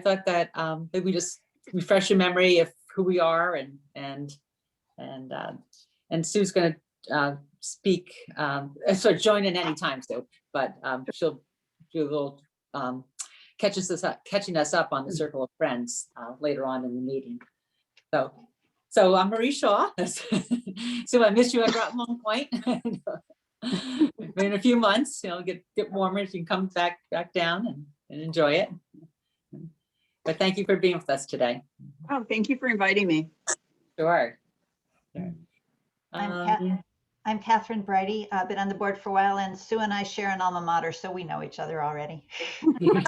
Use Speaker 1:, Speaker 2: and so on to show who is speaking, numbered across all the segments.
Speaker 1: thought that maybe we just refresh your memory of who we are, and Sue's going to speak, so join in any time, Sue, but she'll do a little catching us up on the circle of friends later on in the meeting. So I'm Marie Shaw. So I missed you at Groton Long Point. In a few months, get warmer, you can come back down and enjoy it. But thank you for being with us today.
Speaker 2: Oh, thank you for inviting me.
Speaker 1: Sure.
Speaker 3: I'm Catherine Brighty. I've been on the board for a while, and Sue and I share an alma mater, so we know each other already.
Speaker 4: Good.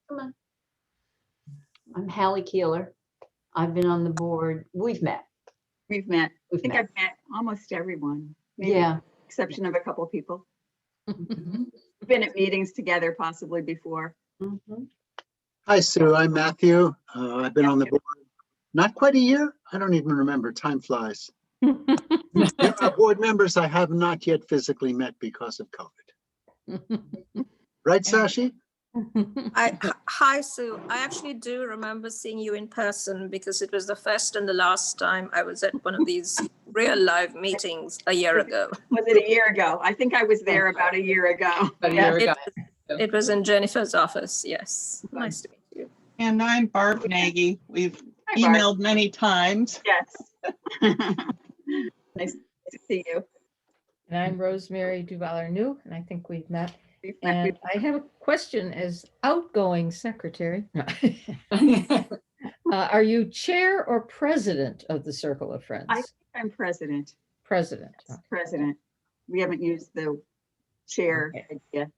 Speaker 4: Come on. I'm Hallie Keeler. I've been on the board. We've met.
Speaker 2: We've met. I
Speaker 4: We've
Speaker 2: think
Speaker 4: met.
Speaker 2: I've met almost everyone. Maybe
Speaker 4: Yeah.
Speaker 2: exception of a couple of people. Been at meetings together possibly before.
Speaker 4: Mhm.
Speaker 5: Hi, Sue. I'm Matthew. I've been on the board not quite a year. I don't even remember. Time flies. There are board members I have not yet physically met because of COVID. Right, Sashi?
Speaker 6: Hi, Sue. I actually do remember seeing you in person because it was the first and the last time I was at one of these real live meetings a year ago.
Speaker 2: Was it a year ago? I think I was there about a year ago.
Speaker 1: About a year ago.
Speaker 6: It was in Jennifer's office. Yes. Nice to meet you.
Speaker 7: And I'm Barb Nagy. We've
Speaker 2: Hi, Barb.
Speaker 7: emailed many times.
Speaker 2: Yes. Nice to see you.
Speaker 8: And I'm Rosemary Duval-New, and I think we've met.
Speaker 2: We've met
Speaker 8: And I have a question as outgoing secretary. Are you chair or president of the Circle of Friends?
Speaker 2: I think I'm president.
Speaker 8: President.
Speaker 2: President. We haven't used the chair
Speaker 8: Okay.
Speaker 2: yet.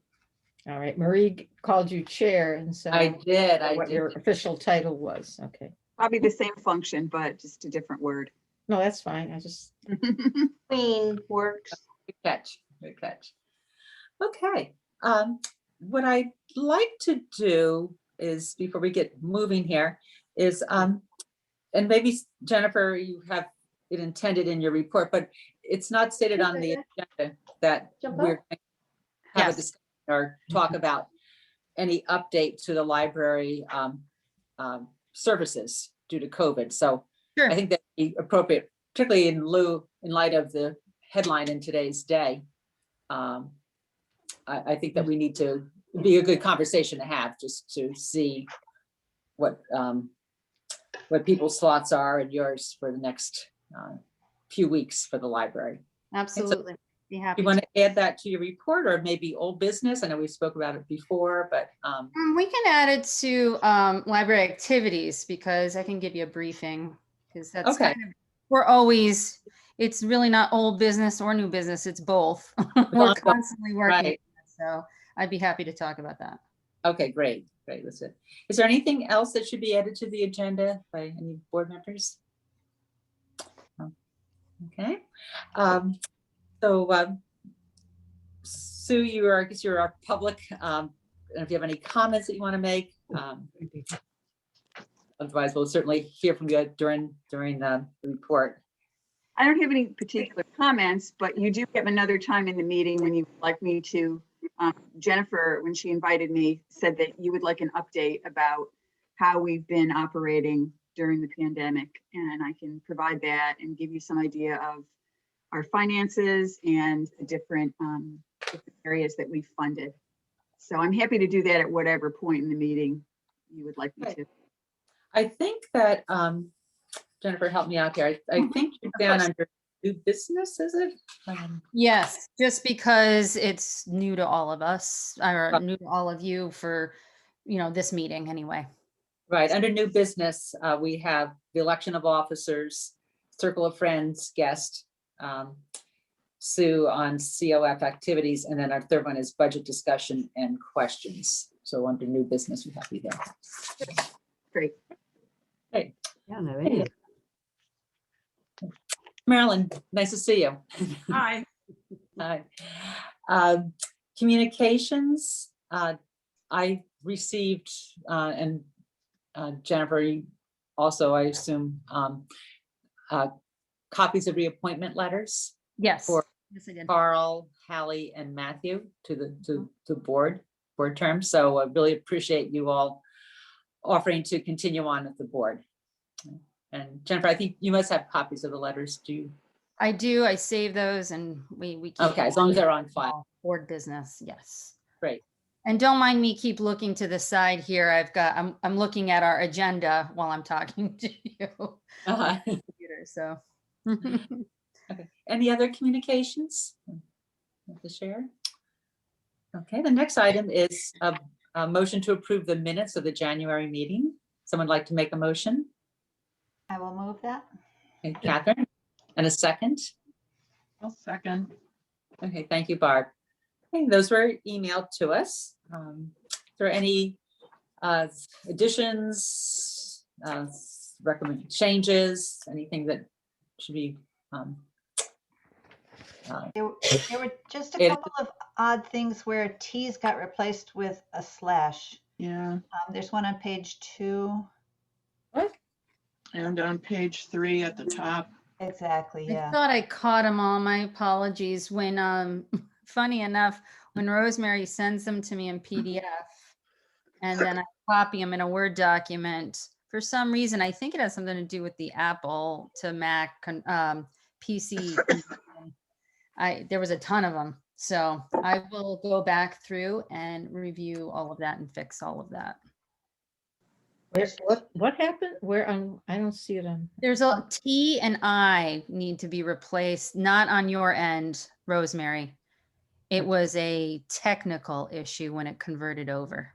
Speaker 8: All right, Marie called you chair, and so
Speaker 1: I did.
Speaker 8: what your official title was. Okay.
Speaker 2: Probably the same function, but just a different word.
Speaker 8: No, that's fine. I just,
Speaker 4: Queen works.
Speaker 1: Good catch. Good catch. Okay. What I'd like to do is, before we get moving here, is and maybe Jennifer, you have it intended in your report, but it's not stated on the agenda that
Speaker 4: Jump
Speaker 1: we're
Speaker 4: up.
Speaker 1: going to have a
Speaker 8: Yes.
Speaker 1: discussion or talk about any update to the library services due to COVID. So
Speaker 8: Sure.
Speaker 1: I think that'd be appropriate, particularly in light of the headline in today's day. I think that we need to be a good conversation to have, just to see what people's thoughts are and yours for the next few weeks for the library.
Speaker 9: Absolutely. Be happy
Speaker 1: You want to add that to your report, or maybe old business? I know we spoke about it before, but
Speaker 9: We can add it to library activities because I can give you a briefing because that's
Speaker 1: Okay.
Speaker 9: kind of, we're always, it's really not old business or new business. It's both. We're
Speaker 1: ongoing,
Speaker 9: constantly working.
Speaker 1: right.
Speaker 9: on it, So I'd be happy to talk about that.
Speaker 1: okay, great. That's it. Is there anything else that should be added to the agenda by any board members? Okay. So Sue, I guess you're our public. And if you have any comments that you want to make, otherwise we'll certainly hear from you during the report.
Speaker 2: I don't have any particular comments, but you do have another time in the meeting when you'd like me to. Jennifer, when she invited me, said that you would like an update about how we've been operating during the pandemic. And I can provide that and give you some idea of our finances and the different areas that we funded. So I'm happy to do that at whatever point in the meeting you would like me to.
Speaker 1: I think that, Jennifer, help me out here. I think you're down under new business, is it?
Speaker 9: Yes, just because it's new to all of us or new to all of you for, this meeting anyway.
Speaker 1: Right, under new business, we have the election of officers, circle of friends, guest, Sue on COF activities, and then our third one is budget discussion and questions. So under new business, we have you there.
Speaker 2: Great.
Speaker 1: Hey,
Speaker 4: Yeah, no, it is.
Speaker 1: Marilyn, nice to see you.
Speaker 2: Hi.
Speaker 1: Hi. Communications, I received, and Jennifer, you also, I assume, copies of reappointment letters
Speaker 9: Yes.
Speaker 1: for
Speaker 9: Yes, I did.
Speaker 1: Carl, Hallie, and Matthew to the board terms. So I really appreciate you all offering to continue on with the board. And Jennifer, I think you must have copies of the letters. Do you?
Speaker 9: I do, I save those and we keep
Speaker 1: Okay, as long as they're on file.
Speaker 9: board business, yes.
Speaker 1: Great.
Speaker 9: And don't mind me keep looking to the side here. I'm looking at our agenda while I'm talking to you.
Speaker 1: Uh-huh.
Speaker 9: Computer, so.
Speaker 1: Okay. Any other communications to share? Okay, the next item is a motion to approve the minutes of the January meeting. Someone like to make a motion?
Speaker 3: I will move that.
Speaker 1: Okay, Catherine, and a second?
Speaker 7: I'll second.
Speaker 1: Okay, thank you, Barb. Okay, those were emailed to us. Is there any additions, recommended changes, anything that should be
Speaker 3: There were just a
Speaker 1: It-
Speaker 3: couple of odd things where T's got replaced with a slash.
Speaker 7: Yeah,
Speaker 3: There's one on page 2.
Speaker 7: and on page 3 at the top.
Speaker 3: Exactly,
Speaker 9: I
Speaker 3: yeah.
Speaker 9: thought I caught them all. My apologies. When, funny enough, when Rosemary sends them to me in PDF and then I copy them in a Word document, for some reason, I think it has something to do with the Apple to Mac PC. There was a ton of them. So I will go back through and review all of that and fix all of that.
Speaker 8: What happened? Where on, I don't see it on.
Speaker 9: There's a T and I need to be replaced, not on your end, Rosemary. It was a technical issue when it converted over.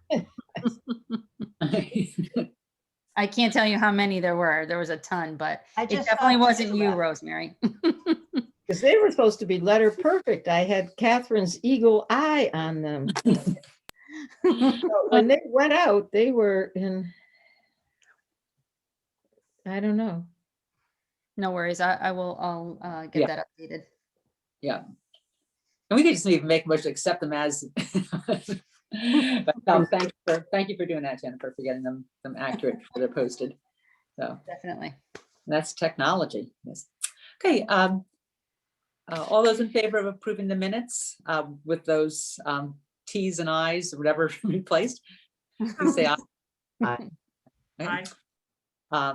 Speaker 9: I can't tell you how many there were. There was a ton, but
Speaker 3: I
Speaker 9: it
Speaker 3: just
Speaker 9: definitely
Speaker 3: saw
Speaker 9: wasn't
Speaker 3: two
Speaker 9: you,
Speaker 3: left.
Speaker 9: Rosemary.
Speaker 8: Because they were supposed to be letter perfect. I had Catherine's eagle eye on them. So when they went out, they were in, I don't know.
Speaker 9: No worries. I'll get
Speaker 1: Yeah.
Speaker 9: that updated.
Speaker 1: Yeah. And we could just even make a motion to accept them as. But no, thank you for doing that, Jennifer, for getting them accurate before they're posted. So
Speaker 9: Definitely.
Speaker 1: that's technology. Yes. Okay. All those in favor of approving the minutes with those T's and I's or whatever replaced, please say aye.
Speaker 5: Aye.
Speaker 1: Okay.
Speaker 5: Aye.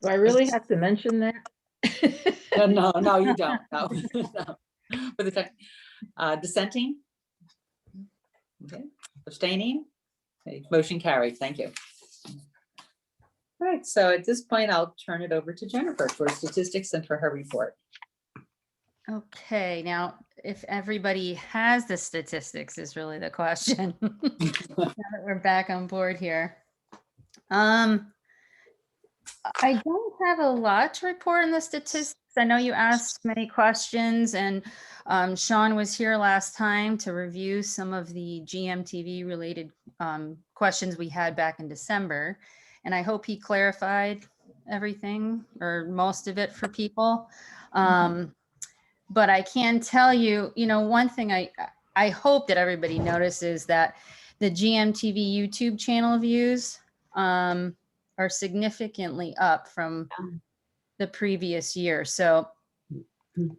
Speaker 8: Do I really have to mention that?
Speaker 1: No, you don't. No. No. For the tech, dissenting? Okay. Abstaining? Okay. Motion carried. Thank you. All right, so at this point, I'll turn it over to Jennifer for statistics and for her report.
Speaker 9: Okay, now if everybody has the statistics is really the question. Now that we're back on board here. I don't have a lot to report on the statistics. I know you asked many questions and Sean was here last time to review some of the GMTV related questions we had back in December. And I hope he clarified everything or most of it for people. But I can tell you, one thing I hope that everybody notices that the GMTV YouTube channel views are significantly up from the previous year. So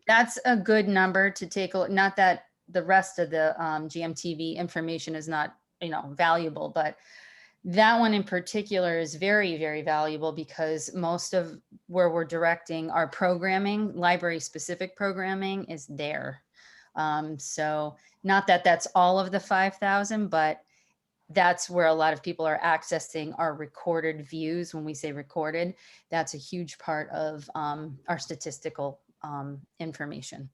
Speaker 9: that's a good number to take a look. Not that the rest of the GMTV information is not, valuable, but that one in particular is very, very valuable because most of where we're directing our programming, library specific programming is there. So not that that's all of the 5,000, but that's where a lot of people are accessing our recorded views. When we say recorded, that's a huge part of our statistical information.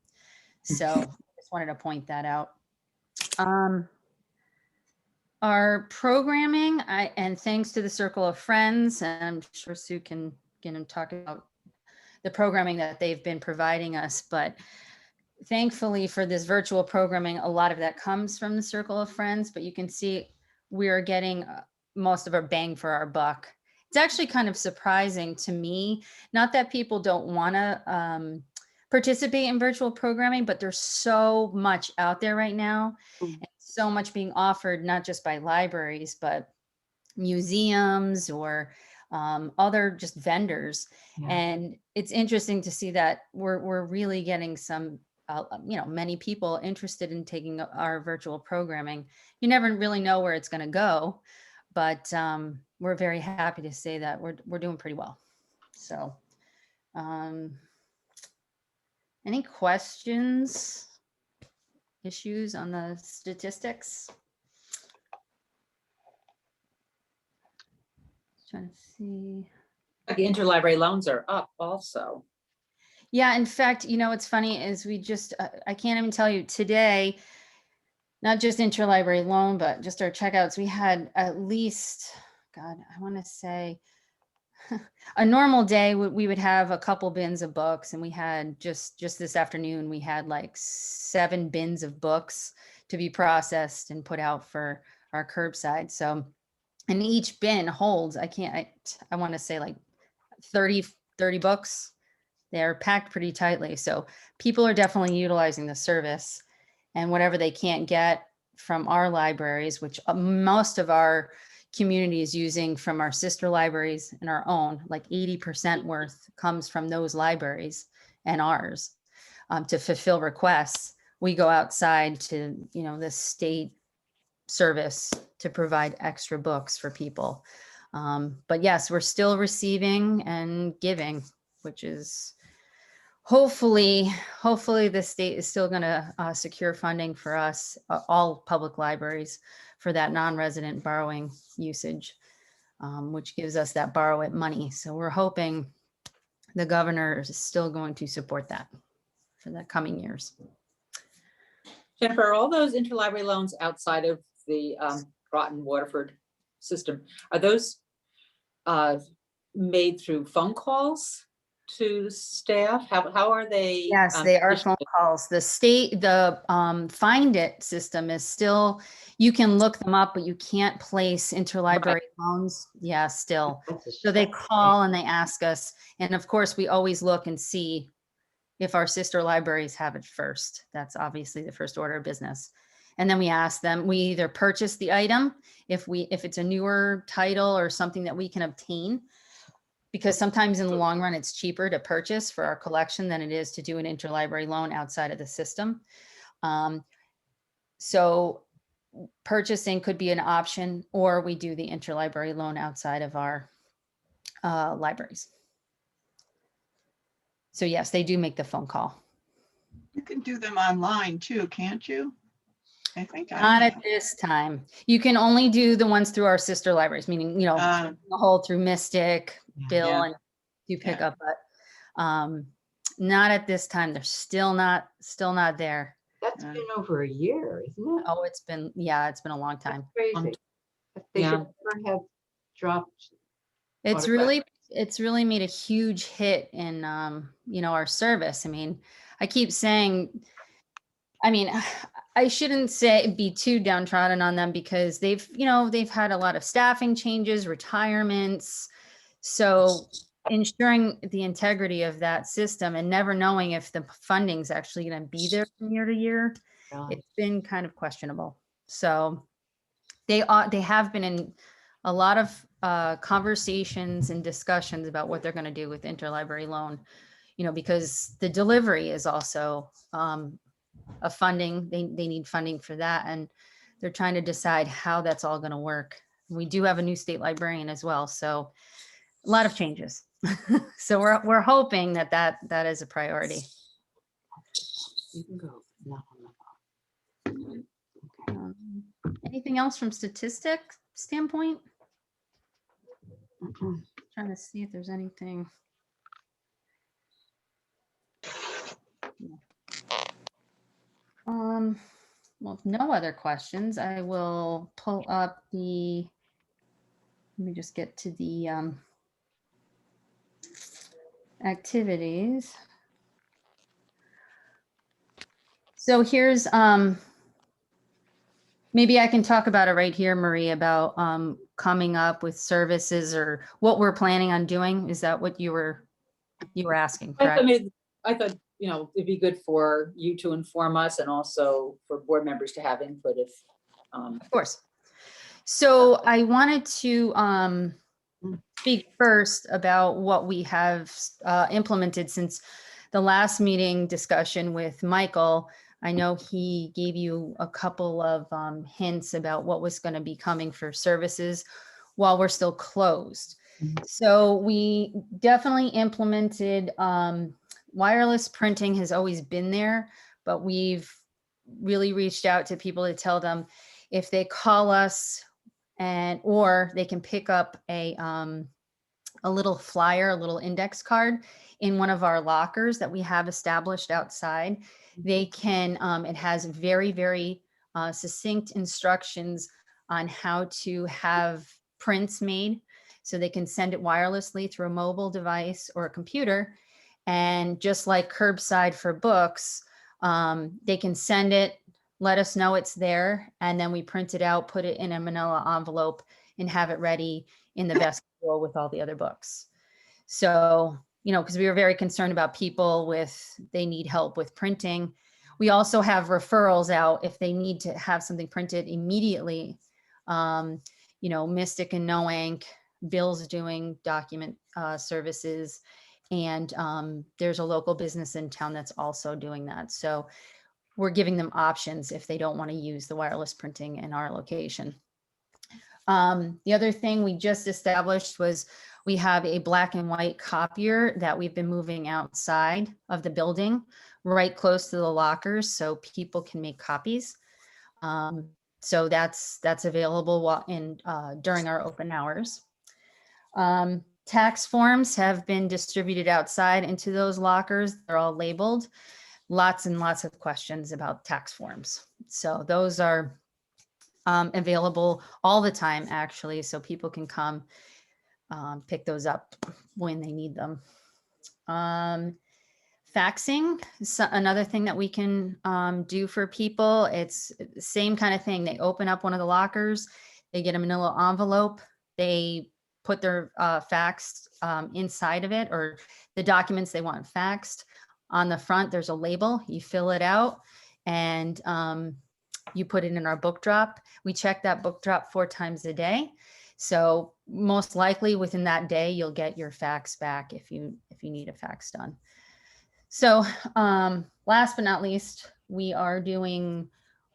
Speaker 9: So just wanted to point that out. Our programming, and thanks to the Circle of Friends, and I'm sure Sue can talk about the programming that they've been providing us, but thankfully for this virtual programming, a lot of that comes from the Circle of Friends, but you can see we are getting most of our bang for our buck. It's actually kind of surprising to me, not that people don't want to participate in virtual programming, but there's so much out there right now. And so much being offered, not just by libraries, but museums or other just vendors.
Speaker 1: Yeah.
Speaker 9: And it's interesting to see that we're really getting some many people interested in taking our virtual programming. You never really know where it's going to go, but we're very happy to say that we're doing pretty well. So, any questions, issues on the statistics? Trying to see.
Speaker 1: The interlibrary loans are up also.
Speaker 9: Yeah, in fact, it's funny is we just, I can't even tell you today, not just interlibrary loan, but just our checkouts, we had at least, God, I want to say a normal day, we would have a couple bins of books, and we had just this afternoon, we had like 7 bins of books to be processed and put out for our curbside. So, and each bin holds, I want to say like 30 books. They're packed pretty tightly. So people are definitely utilizing the service, and whatever they can't get from our libraries, which most of our community is using from our sister libraries and our own, like 80% worth comes from those libraries and ours, to fulfill requests. We go outside to, the state service to provide extra books for people. But yes, we're still receiving and giving, which is hopefully the state is still going to secure funding for us, all public libraries, for that non-resident borrowing usage, which gives us that borrow it money. So we're hoping the governor is still going to support that for the coming years.
Speaker 1: Jennifer, are all those interlibrary loans outside of the Groton Waterford system, are those made through phone calls to staff? How are they?
Speaker 9: Yes, they are phone calls. The state, the Find It system is still, you can look them up, but you can't place interlibrary loans. Yeah, still. So they call and they ask us. And of course, we always look and see if our sister libraries have it first. That's obviously the first order of business. And then we ask them, we either purchase the item if it's a newer title or something that we can obtain, because sometimes in the long run, it's cheaper to purchase for our collection than it is to do an interlibrary loan outside of the system. So purchasing could be an option, or we do the interlibrary loan outside of our libraries. So yes, they do make the phone call.
Speaker 7: You can do them online too, can't you? I think
Speaker 9: Not at this time. You can only do the ones through our sister libraries, meaning, the whole through Mystic, Bill,
Speaker 7: Yeah.
Speaker 9: and do pick up, but not at this time. They're still not there.
Speaker 4: That's been over a year, isn't it?
Speaker 9: Oh, it's been a long time.
Speaker 4: Crazy. They should never have dropped.
Speaker 9: It's
Speaker 4: autograph.
Speaker 9: really made a huge hit in, our service. I mean, I keep saying, I shouldn't be too downtrodden on them, because they've had a lot of staffing changes, retirements. So ensuring the integrity of that system and never knowing if the funding's actually going to be there from year to year, it's been kind of questionable. So they have been in a lot of conversations and discussions about what they're going to do with interlibrary loan, because the delivery is also a funding. They need funding for that, and they're trying to decide how that's all going to work. We do have a new state librarian as well, so a lot of changes. So we're hoping that is a priority.
Speaker 4: You can go. No.
Speaker 9: Anything else from statistic standpoint? Trying to see if there's anything. Well, if no other questions, I will pull up let me just get to the activities. So here's, maybe I can talk about it right here, Marie, about coming up with services or what we're planning on doing. Is that what you were asking, correct?
Speaker 1: I thought, it'd be good for you to inform us, and also for board members to have input if.
Speaker 9: Of course. So I wanted to speak first about what we have implemented since the last meeting discussion with Michael, I know he gave you a couple of hints about what was going to be coming for services while we're still closed. So we definitely implemented wireless printing has always been there, but we've really reached out to people to tell them if they call us or they can pick up a little flyer, a little index card in one of our lockers that we have established outside. They can, it has very, very succinct instructions on how to have prints made. So they can send it wirelessly through a mobile device or a computer. And just like curbside for books, they can send it, let us know it's there, and then we print it out, put it in a manila envelope, and have it ready in the vestibule with all the other books. So, you know, because we were very concerned about people they need help with printing. We also have referrals out if they need to have something printed immediately. You know, Mystic and No Ink, Bill's doing document services, and there's a local business in town that's also doing that. So we're giving them options if they don't want to use the wireless printing in our location. The other thing we just established was we have a black and white copier that we've been moving outside of the building, right close to the lockers, so people can make copies. So that's available during our open hours. Tax forms have been distributed outside into those lockers. They're all labeled. Lots and lots of questions about tax forms. So those are available all the time, actually, so people can come pick those up when they need them. Faxing is another thing that we can do for people. It's the same kind of thing. They open up one of the lockers, they get a manila envelope, they put their fax inside of it, or the documents they want faxed. On the front, there's a label, you fill it out, and you put it in our book drop. We check that book drop 4 times a day. So most likely within that day, you'll get your fax back if you need a fax done. So last but not least, we are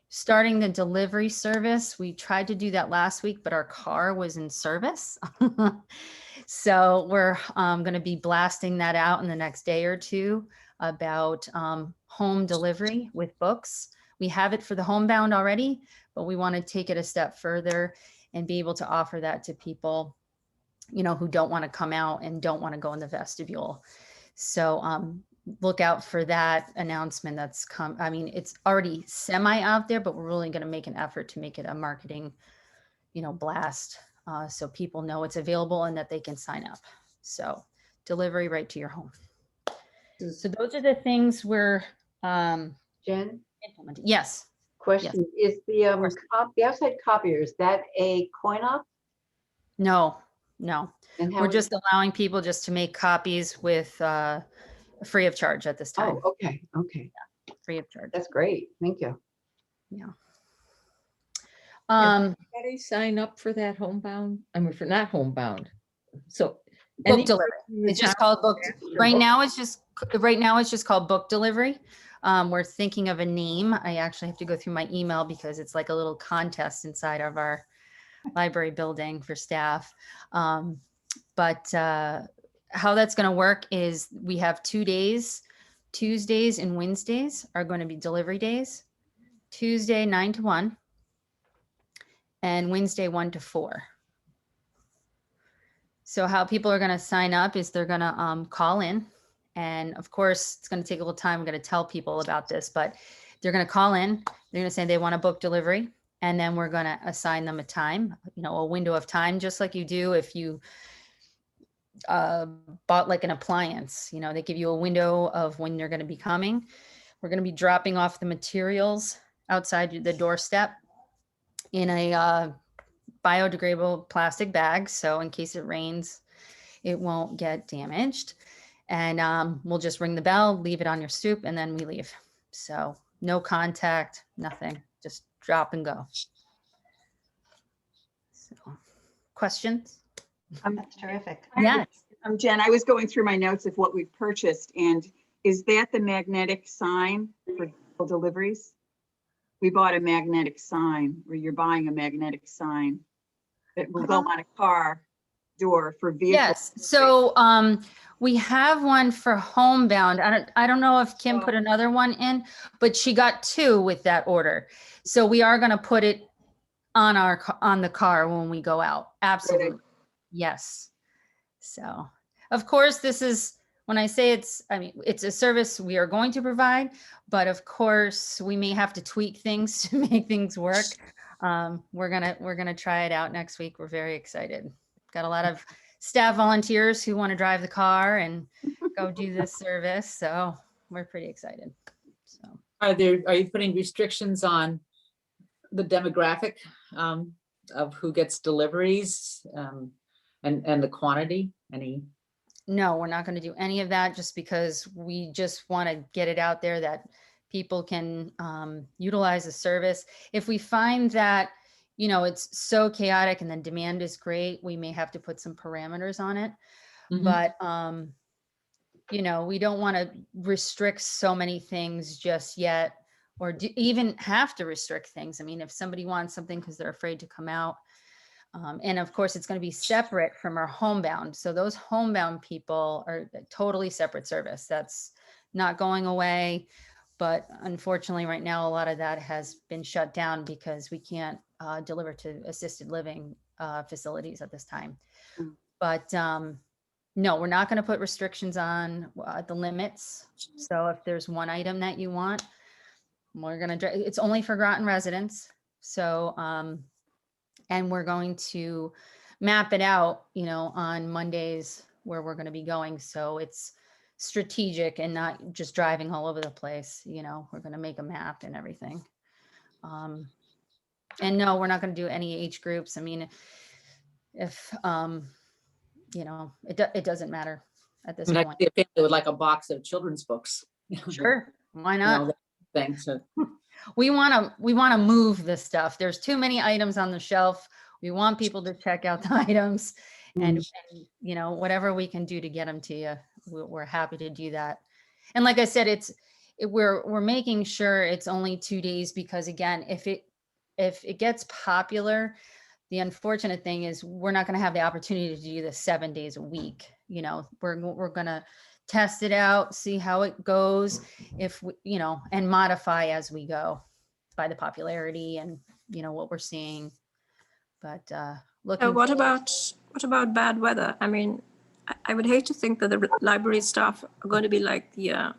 Speaker 9: starting the delivery service. We tried to do that last week, but our car was in service. So we're going to be blasting that out in the next day or two about home delivery with books. We have it for the homebound already, but we want to take it a step further and be able to offer that to people, you know, who don't want to come out and don't want to go in the vestibule. So look out for that announcement that's come. I mean, it's already semi out there, but we're really going to make an effort to make it a marketing, you know, blast, so people know it's available and that they can sign up. So delivery right to your home. So those are the things we're
Speaker 4: Jen,
Speaker 9: implementing. Yes.
Speaker 4: question, is the
Speaker 9: course.
Speaker 4: the outside copier, is that a coin op?
Speaker 9: No.
Speaker 4: And how
Speaker 9: We're
Speaker 4: is-
Speaker 9: just allowing people just to make copies with free of charge at this time.
Speaker 4: Oh, okay.
Speaker 9: Free of charge.
Speaker 4: That's great. Thank you.
Speaker 9: Yeah.
Speaker 8: Anybody sign up for that homebound? I mean, for not homebound. So.
Speaker 9: Book delivery. It's just called book. Right now it's just called book delivery. We're thinking of a name. I actually have to go through my email because it's like a little contest inside of our library building for staff. But how that's going to work is we have 2 days. Tuesdays and Wednesdays are going to be delivery days. Tuesday 9 to 1 and Wednesday 1 to 4. So how people are going to sign up is they're going to call in. And of course, it's going to take a little time. I'm going to tell people about this, but they're going to call in. They're going to say they want a book delivery. And then we're going to assign them a time, you know, a window of time, just like you do if you bought like an appliance. You know, they give you a window of when they're going to be coming. We're going to be dropping off the materials outside the doorstep in a biodegradable plastic bag. So in case it rains, it won't get damaged. And we'll just ring the bell, leave it on your stoop, and then we leave. So no contact, nothing, just drop and go. So, questions?
Speaker 3: That's terrific.
Speaker 9: Yes.
Speaker 2: Jen, I was going through my notes of what we've purchased, and Is that the magnetic sign for deliveries? We bought a magnetic sign, where you're buying a magnetic sign that will go on a car door for vehicles.
Speaker 9: Yes, so we have one for homebound. I don't know if Kim put another one in, but she got 2 with that order. So we are gonna put it on on the car when we go out. Absolutely. Yes. So, of course, this is, when I say I mean, it's a service we are going to provide, but of course, we may have to tweak things to make things work. We're gonna try it out next week. We're very excited. Got a lot of staff volunteers who want to drive the car and go do this service, so we're pretty excited. So,
Speaker 1: Are you putting restrictions on the demographic of who gets deliveries and the quantity? Any?
Speaker 9: no, we're not going to do any of that, just because we just want to get it out there that people can utilize the service. If we find that, you know, it's so chaotic and the demand is great, we may have to put some parameters on it.
Speaker 1: Mhm.
Speaker 9: But, you know, we don't want to restrict so many things just yet, or even have to restrict things. I mean, if somebody wants something because they're afraid to come out, and of course, it's going to be separate from our homebound. So those homebound people are a totally separate service. That's not going away. But unfortunately, right now, a lot of that has been shut down because we can't deliver to assisted living facilities at this time.
Speaker 2: Mm.
Speaker 9: But no, we're not going to put restrictions on the limits. So if there's one item that you want, we're going to, it's only for Groton residents. So, and we're going to map it out, you know, on Mondays where we're going to be going. So it's strategic and not just driving all over the place. You know, we're going to make a map and everything. And no, we're not going to do any age groups. I mean, if, you know, it doesn't matter at this
Speaker 1: I mean, I
Speaker 9: point.
Speaker 1: see a family with like a box of children's books.
Speaker 9: Sure, why
Speaker 1: You
Speaker 9: not?
Speaker 1: know, that thing. So
Speaker 9: We want to move this stuff. There's too many items on the shelf. We want people to check out the items, and you know, whatever we can do to get them to you, we're happy to do that. And like I said, we're making sure it's only 2 days, because again, if it gets popular, the unfortunate thing is we're not going to have the opportunity to do this 7 days a week. You know, we're going to test it out, see how it goes, if we, you know, and modify as we go by the popularity and, you know, what we're seeing. But looking
Speaker 6: What
Speaker 9: forward-
Speaker 6: about bad weather? I mean, I would hate to think that the library staff are going to be like the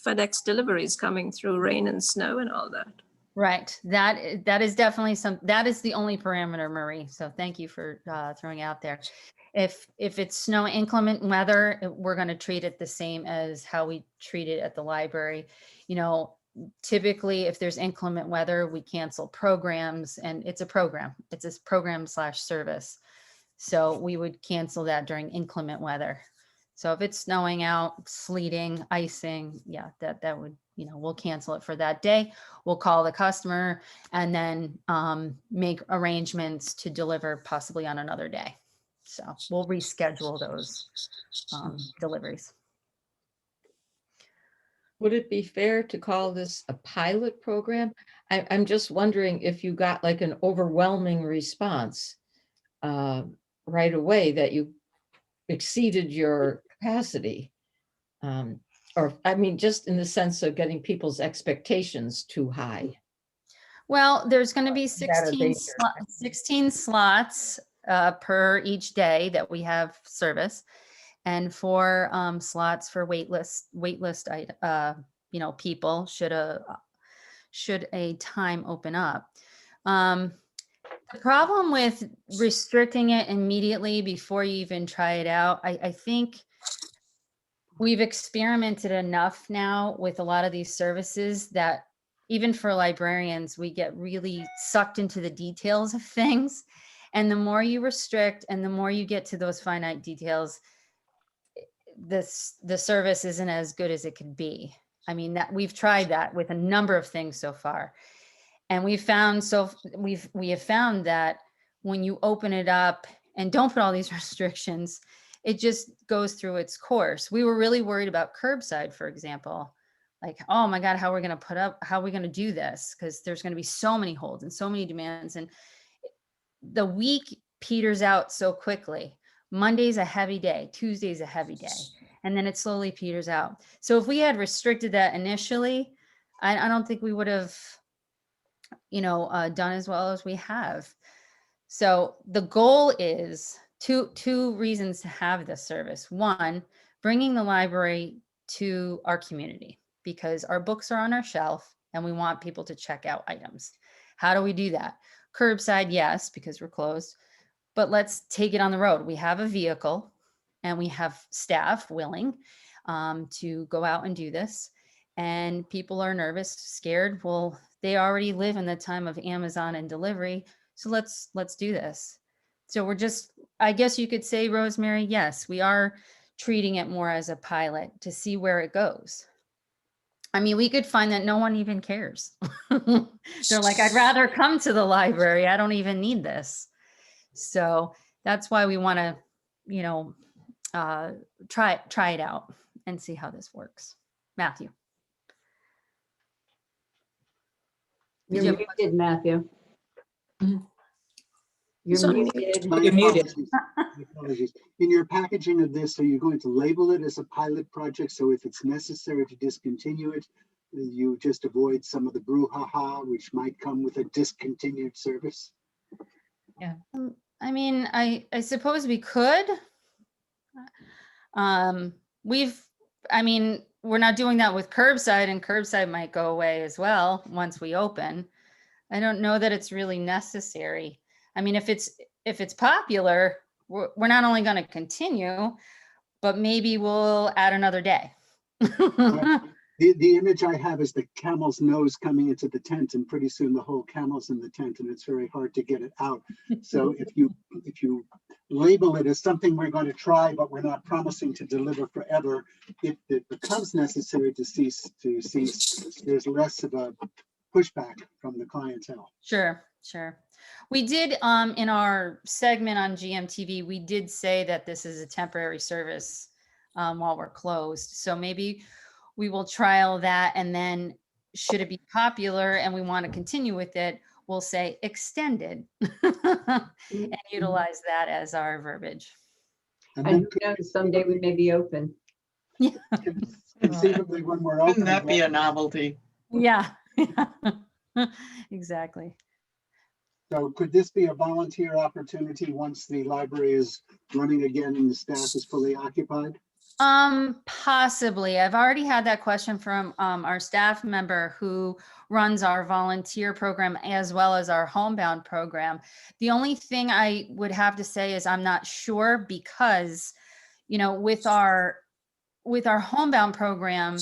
Speaker 6: FedEx deliveries coming through rain and snow and all that.
Speaker 9: Right. That is definitely that is the only parameter, Marie. So thank you for throwing it out there. If it's snow inclement weather, we're going to treat it the same as how we treat it at the library. You know, typically if there's inclement weather, we cancel programs, and it's a program. It's a program/service. So we would cancel that during inclement weather. So if it's snowing out, sleeting, icing, yeah, that would, you know, we'll cancel it for that day. We'll call the customer and then make arrangements to deliver possibly on another day. So we'll reschedule those deliveries.
Speaker 8: Would it be fair to call this a pilot program? I'm just wondering if you got like an overwhelming response right away that you exceeded your capacity. Or, I mean, just in the sense of getting people's expectations too high.
Speaker 9: Well, there's going to be
Speaker 8: That are
Speaker 9: 16 slots per each day that we have service, and 4 slots for waitlist, you know, people should a time open up. The problem with restricting it immediately before you even try it out, I think we've experimented enough now with a lot of these services that even for librarians, we get really sucked into the details of things. And the more you restrict and the more you get to those finite details, the service isn't as good as it could be. I mean, that we've tried that with a number of things so far. And we have found that when you open it up and don't put all these restrictions, it just goes through its course. We were really worried about curbside, for example. Like, oh my God, how are we going to do this? Because there's going to be so many holds and so many demands. And the week peters out so quickly. Monday's a heavy day, Tuesday's a heavy day, and then it slowly peters out. So if we had restricted that initially, I don't think we would have, done as well as we have. So the goal is two reasons to have this service. One, bringing the library to our community because our books are on our shelf and we want people to check out items. How do we do that? Curbside, yes, because we're closed, but let's take it on the road. We have a vehicle and we have staff willing to go out and do this. And people are nervous, scared. Well, they already live in the time of Amazon and delivery. So let's do this. So we're just, I guess you could say, Rosemary, yes, we are treating it more as a pilot to see where it goes. I mean, we could find that no one even cares. They're like, I'd rather come to the library. I don't even need this. So that's why we want to, try it out and see how this works. Matthew. Did you
Speaker 4: You're
Speaker 9: have a
Speaker 4: muted, Matthew.
Speaker 1: Mhm.
Speaker 4: You're
Speaker 6: So-
Speaker 4: muted.
Speaker 5: My
Speaker 1: You're muted.
Speaker 5: apologies. My apologies. In your packaging of this, are you going to label it as a pilot project? So if it's necessary to discontinue it, you just avoid some of the brouhaha, which might come with a discontinued service?
Speaker 9: I mean, I suppose we could. We're not doing that with curbside, and curbside might go away as well once we open. I don't know that it's really necessary. I mean, if it's popular, we're not only going to continue, but maybe we'll add another day.
Speaker 5: The image I have is the camel's nose coming into the tent, and pretty soon the whole camel's in the tent, and it's very hard to get it out. So if you label it as something we're going to try, but we're not promising to deliver forever, if it becomes necessary to cease, there's less of a pushback from the clientele.
Speaker 9: Sure. We did, in our segment on GMTV, we did say that this is a temporary service while we're closed. So maybe we will trial that, and then should it be popular and we want to continue with it, we'll say extended and utilize that as our verbiage.
Speaker 5: And
Speaker 4: And
Speaker 5: then
Speaker 4: who knows, someday we may be open.
Speaker 5: conceivably when we're open.
Speaker 7: Wouldn't that be a novelty?
Speaker 9: Yeah. Exactly.
Speaker 5: So could this be a volunteer opportunity once the library is running again and the staff is fully occupied?
Speaker 9: Possibly. I've already had that question from our staff member who runs our volunteer program as well as our homebound program. The only thing I would have to say is I'm not sure because, with our homebound program,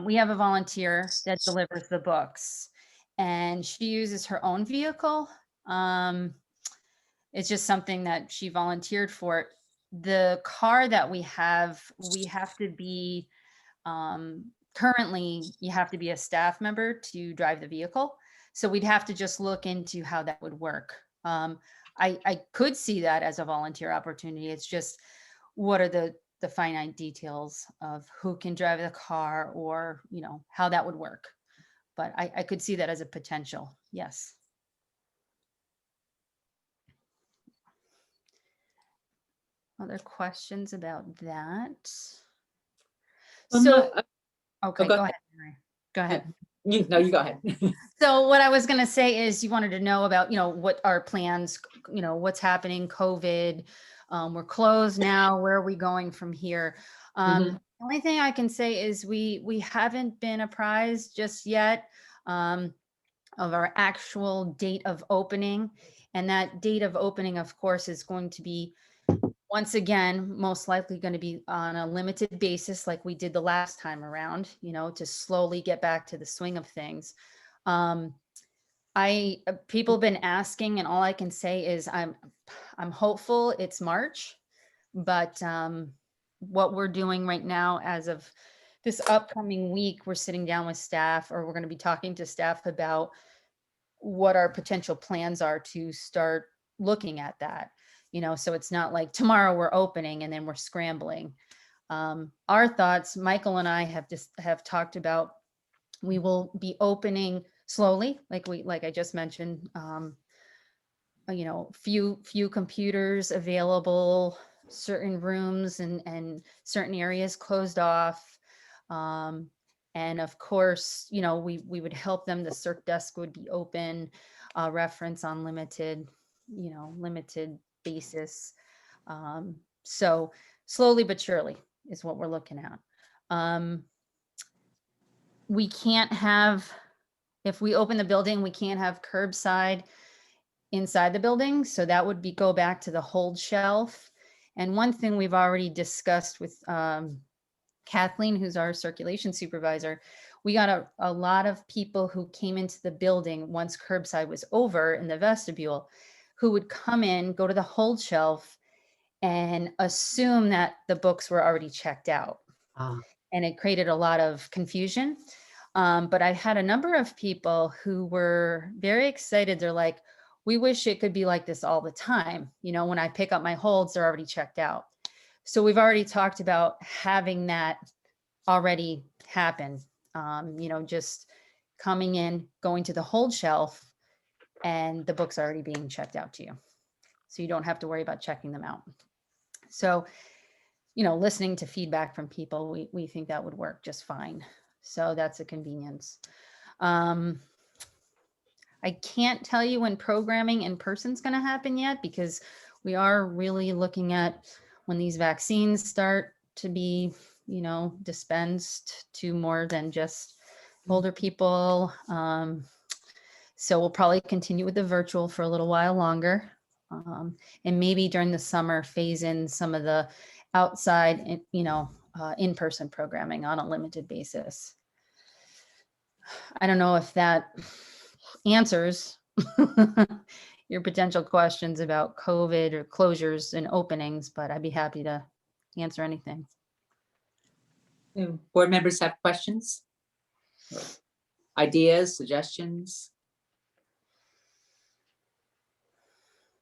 Speaker 9: we have a volunteer that delivers the books and she uses her own vehicle. It's just something that she volunteered for. The car that we have to be, currently you have to be a staff member to drive the vehicle. So we'd have to just look into how that would work. I could see that as a volunteer opportunity. It's just, what are the finite details of who can drive the car or, how that would work. But I could see that as a potential. Yes. Other questions about that? So, okay,
Speaker 1: go
Speaker 9: go ahead, Mary. Go ahead.
Speaker 1: You go ahead.
Speaker 9: So what I was going to say is you wanted to know about, what our plans, what's happening, COVID, we're closed now, where are we going from here? The only thing I can say is we haven't been apprised just yet of our actual date of opening. And that date of opening, of course, is going to be, once again, most likely going to be on a limited basis like we did the last time around, to slowly get back to the swing of things. People have been asking, and all I can say is I'm hopeful it's March, but what we're doing right now as of this upcoming week, we're sitting down with staff, or we're going to be talking to staff about what our potential plans are to start looking at that. so it's not like tomorrow we're opening and then we're scrambling. Our thoughts, Michael and I have talked about, we will be opening slowly, like I just mentioned, few computers available, certain rooms and certain areas closed off. And of course, we would help them. The circ desk would be open, reference on limited basis. So slowly but surely is what we're looking at. We can't have, if we open the building, we can't have curbside inside the building. So that would go back to the hold shelf. And one thing we've already discussed with Kathleen, who's our circulation supervisor, we got a lot of people who came into the building once curbside was over in the vestibule, who would come in, go to the hold shelf and assume that the books were already checked out. And it created a lot of confusion. But I've had a number of people who were very excited. They're like, we wish it could be like this all the time. When I pick up my holds, they're already checked out. So we've already talked about having that already happen. Just coming in, going to the hold shelf, and the book's already being checked out to you. So you don't have to worry about checking them out. So, listening to feedback from people, we think that would work just fine. So that's a convenience. I can't tell you when programming in person is going to happen yet, because we are really looking at when these vaccines start to be, dispensed to more than just older people. So we'll probably continue with the virtual for a little while longer. And maybe during the summer, phase in some of the outside, in-person programming on a limited basis. I don't know if that answers your potential questions about COVID or closures and openings, but I'd be happy to answer anything.
Speaker 1: Do board members have questions? Ideas, suggestions?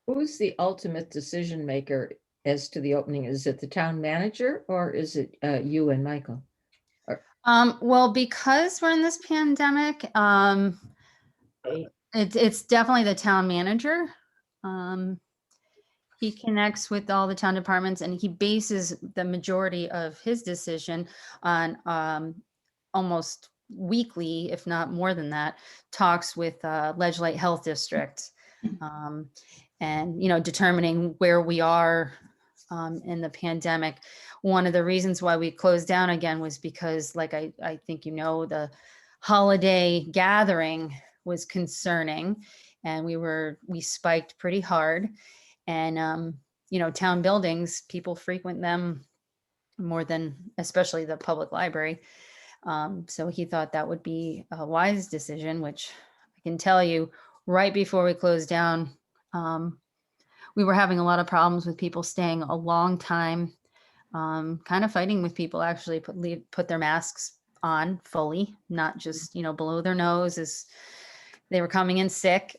Speaker 8: Who's the ultimate decision maker as to the opening? Is it the town manager or is it you and Michael?
Speaker 9: Well, because we're in this pandemic, it's definitely the town manager. He connects with all the town departments and he bases the majority of his decision on almost weekly, if not more than that, talks with Ledgelight Health District. And, determining where we are in the pandemic. One of the reasons why we closed down again was because, like I think the holiday gathering was concerning, and we spiked pretty hard. And town buildings, people frequent them more than, especially the public library. So he thought that would be a wise decision, which I can tell you, right before we closed down, we were having a lot of problems with people staying a long time, kind of fighting with people actually put their masks on fully, not just, below their nose as they were coming in sick.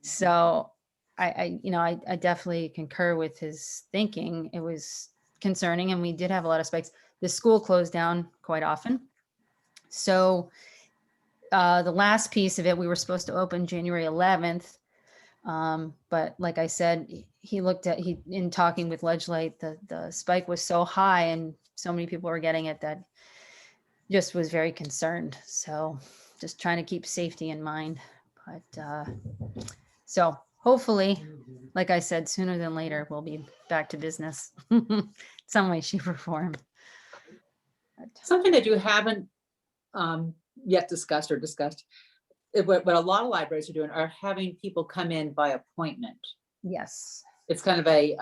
Speaker 9: So I definitely concur with his thinking. It was concerning and we did have a lot of spikes. The school closed down quite often. So the last piece of it, we were supposed to open January 11th. But like I said, in talking with Ledgelight, the spike was so high and so many people were getting it that just was very concerned. So just trying to keep safety in mind. But so hopefully, like I said, sooner than later, we'll be back to business some way, shape or form.
Speaker 1: Something that you haven't yet discussed, what a lot of libraries are doing are having people come in by appointment.
Speaker 9: Yes.
Speaker 1: It's kind of a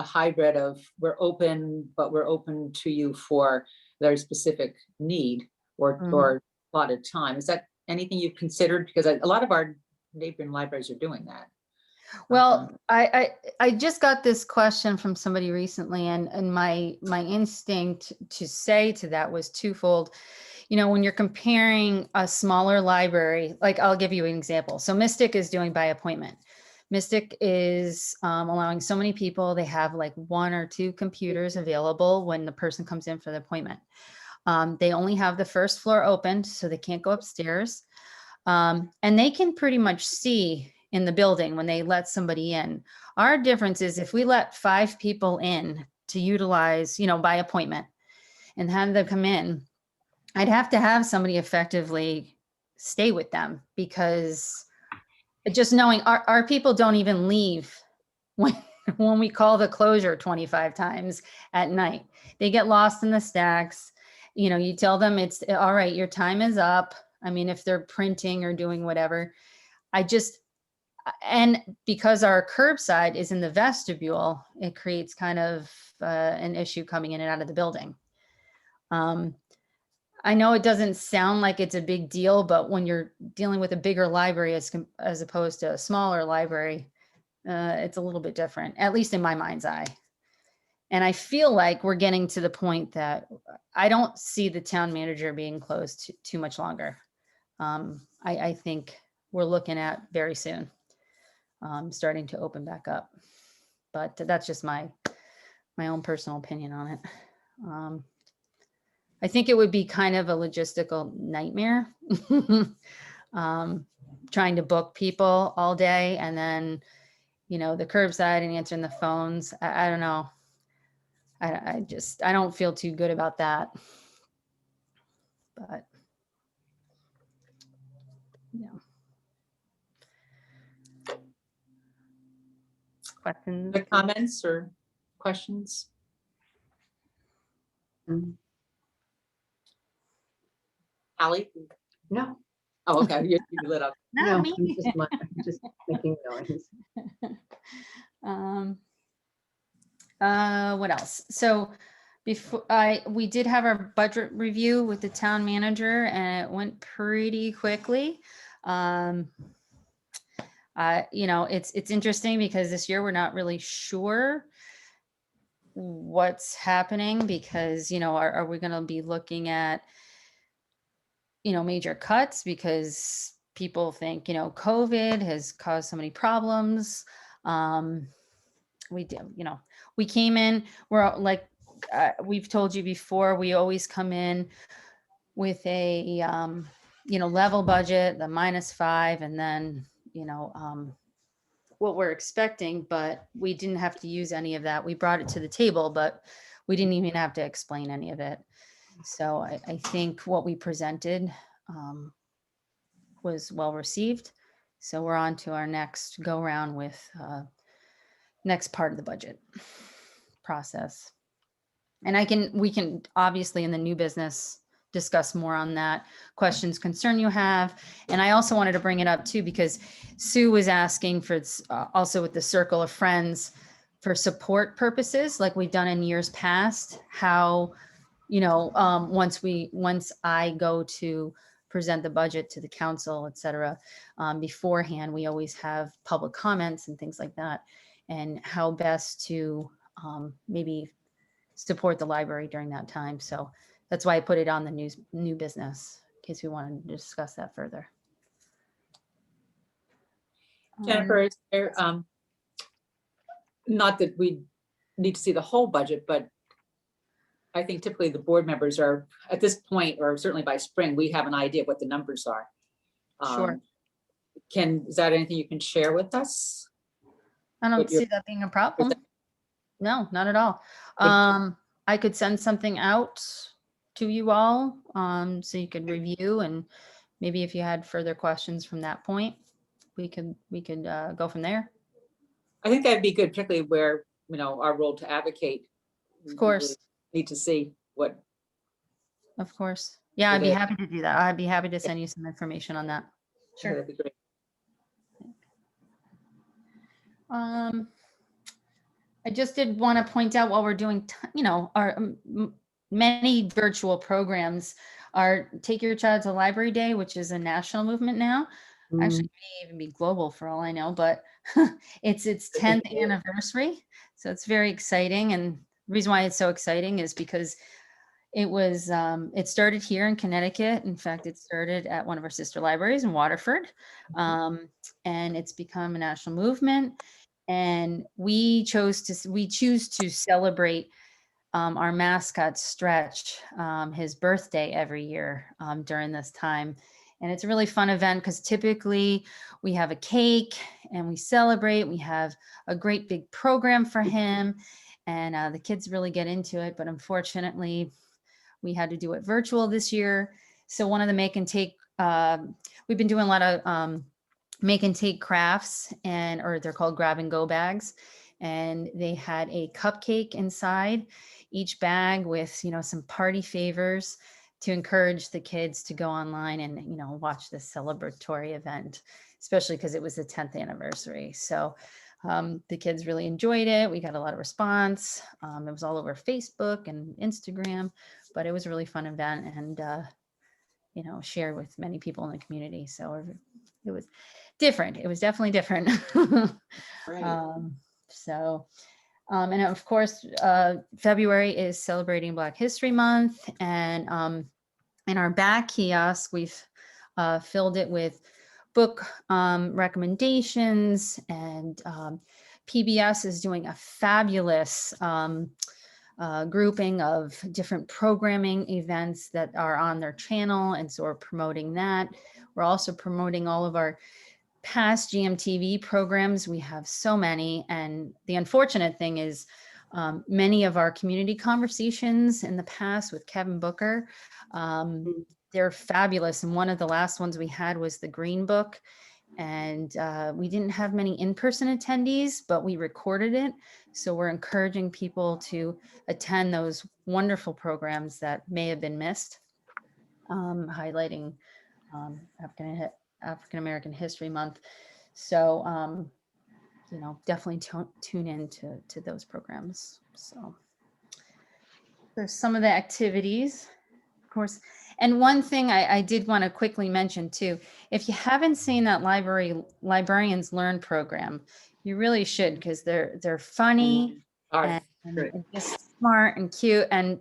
Speaker 1: hybrid of we're open, but we're open to you for very specific need or allotted time. Is that anything you've considered? Because a lot of our neighboring libraries are doing that.
Speaker 9: Well, I just got this question from somebody recently, and my instinct to say to that was twofold. When you're comparing a smaller library, like I'll give you an example. So Mystic is doing by appointment. Mystic is allowing so many people, they have like 1 or 2 computers available when the person comes in for the appointment. They only have the first floor open, so they can't go upstairs. And they can pretty much see in the building when they let somebody in. Our difference is if we let 5 people in to utilize, by appointment and have them come in, I'd have to have somebody effectively stay with them, because just knowing our people don't even leave when, when we call the closure 25 times at night. They get lost in the stacks. You tell them it's all right, your time is up. I mean, if they're printing or doing whatever, and because our curbside is in the vestibule, it creates kind of an issue coming in and out of the building. I know it doesn't sound like it's a big deal, but when you're dealing with a bigger library as opposed to a smaller library, it's a little bit different, at least in my mind's eye. And I feel like we're getting to the point that I don't see the town manager being closed too much longer. I think we're looking at very soon starting to open back up. But that's just my own personal opinion on it. I think it would be kind of a logistical nightmare trying to book people all day, and then, the curbside and answering the phones. I don't know. I don't feel too good about that. But questions?
Speaker 1: Other comments or questions? Hallie?
Speaker 4: No,
Speaker 1: Oh, okay, you lit up.
Speaker 4: no,
Speaker 9: Not me.
Speaker 4: I'm just making noise.
Speaker 9: What else? So we did have our budget review with the town manager, and it went pretty quickly. It's interesting because this year we're not really sure what's happening, because, are we going to be looking at, major cuts because people think, COVID has caused so many problems. We came in, we're like, we've told you before, we always come in with a, level budget, the -5, and then, what we're expecting, but we didn't have to use any of that. We brought it to the table, but we didn't even have to explain any of it. So I think what we presented was well received. So we're on to our next go round with next part of the budget process. And we can obviously in the new business discuss more on that, questions, concern you have. And I also wanted to bring it up too, because Sue was asking for also with the circle of friends for support purposes, like we've done in years past, how, once I go to present the budget to the council, et cetera, beforehand, we always have public comments and things like that, and how best to maybe support the library during that time. So that's why I put it on the new business, in case we wanted to discuss that further.
Speaker 1: Jennifer, is there, not that we need to see the whole budget, but I think typically the board members are at this point, or certainly by spring, we have an idea of what the numbers are.
Speaker 9: Sure.
Speaker 1: Is that anything you can share with us?
Speaker 9: I don't
Speaker 1: What your-
Speaker 9: see that being a problem. No, not at all. I could send something out to you all so you could review, and maybe if you had further questions from that point, we could go from there.
Speaker 1: I think that'd be good, particularly where, our role to advocate.
Speaker 9: Of course.
Speaker 1: Need to see what.
Speaker 9: Of course. Yeah, I'd be
Speaker 1: Today.
Speaker 9: happy to do that. I'd be happy to send you some information on that. Sure.
Speaker 1: That'd be great.
Speaker 9: I just did want to point out while we're doing, our many virtual programs are Take Your Child to Library Day, which is a national movement now. Actually, it may even be global for all I know, but it's its 10th anniversary. So it's very exciting. And the reason why it's so exciting is because it started here in Connecticut. In fact, it started at one of our sister libraries in Waterford. And it's become a national movement. And we choose to celebrate our mascot Stretch, his birthday every year during this time. And it's a really fun event because typically we have a cake and we celebrate. We have a great big program for him, and the kids really get into it. But unfortunately, we had to do it virtual this year. So one of the make and take, we've been doing a lot of make and take crafts, or they're called grab and go bags. And they had a cupcake inside each bag with, some party favors to encourage the kids to go online and, watch this celebratory event, especially because it was the 10th anniversary. So the kids really enjoyed it. We got a lot of response. It was all over Facebook and Instagram, but it was a really fun event, and, shared with many people in the community. So it was different. It was definitely different.
Speaker 7: Right.
Speaker 9: And of course, February is celebrating Black History Month, and in our back kiosk, we've filled it with book recommendations, and PBS is doing a fabulous grouping of different programming events that are on their channel, and so we're promoting that. We're also promoting all of our past GMTV programs. We have so many, and the unfortunate thing is many of our community conversations in the past with Kevin Booker, they're fabulous, and one of the last ones we had was the Green Book, and we didn't have many in-person attendees, but we recorded it, so we're encouraging people to attend those wonderful programs that may have been missed, highlighting African American History Month. So, definitely tune in to those programs. So there's some of the activities, of course. And one thing I did want to quickly mention too, if you haven't seen that Librarians Learn program, you really should, because they're funny and just smart and cute, and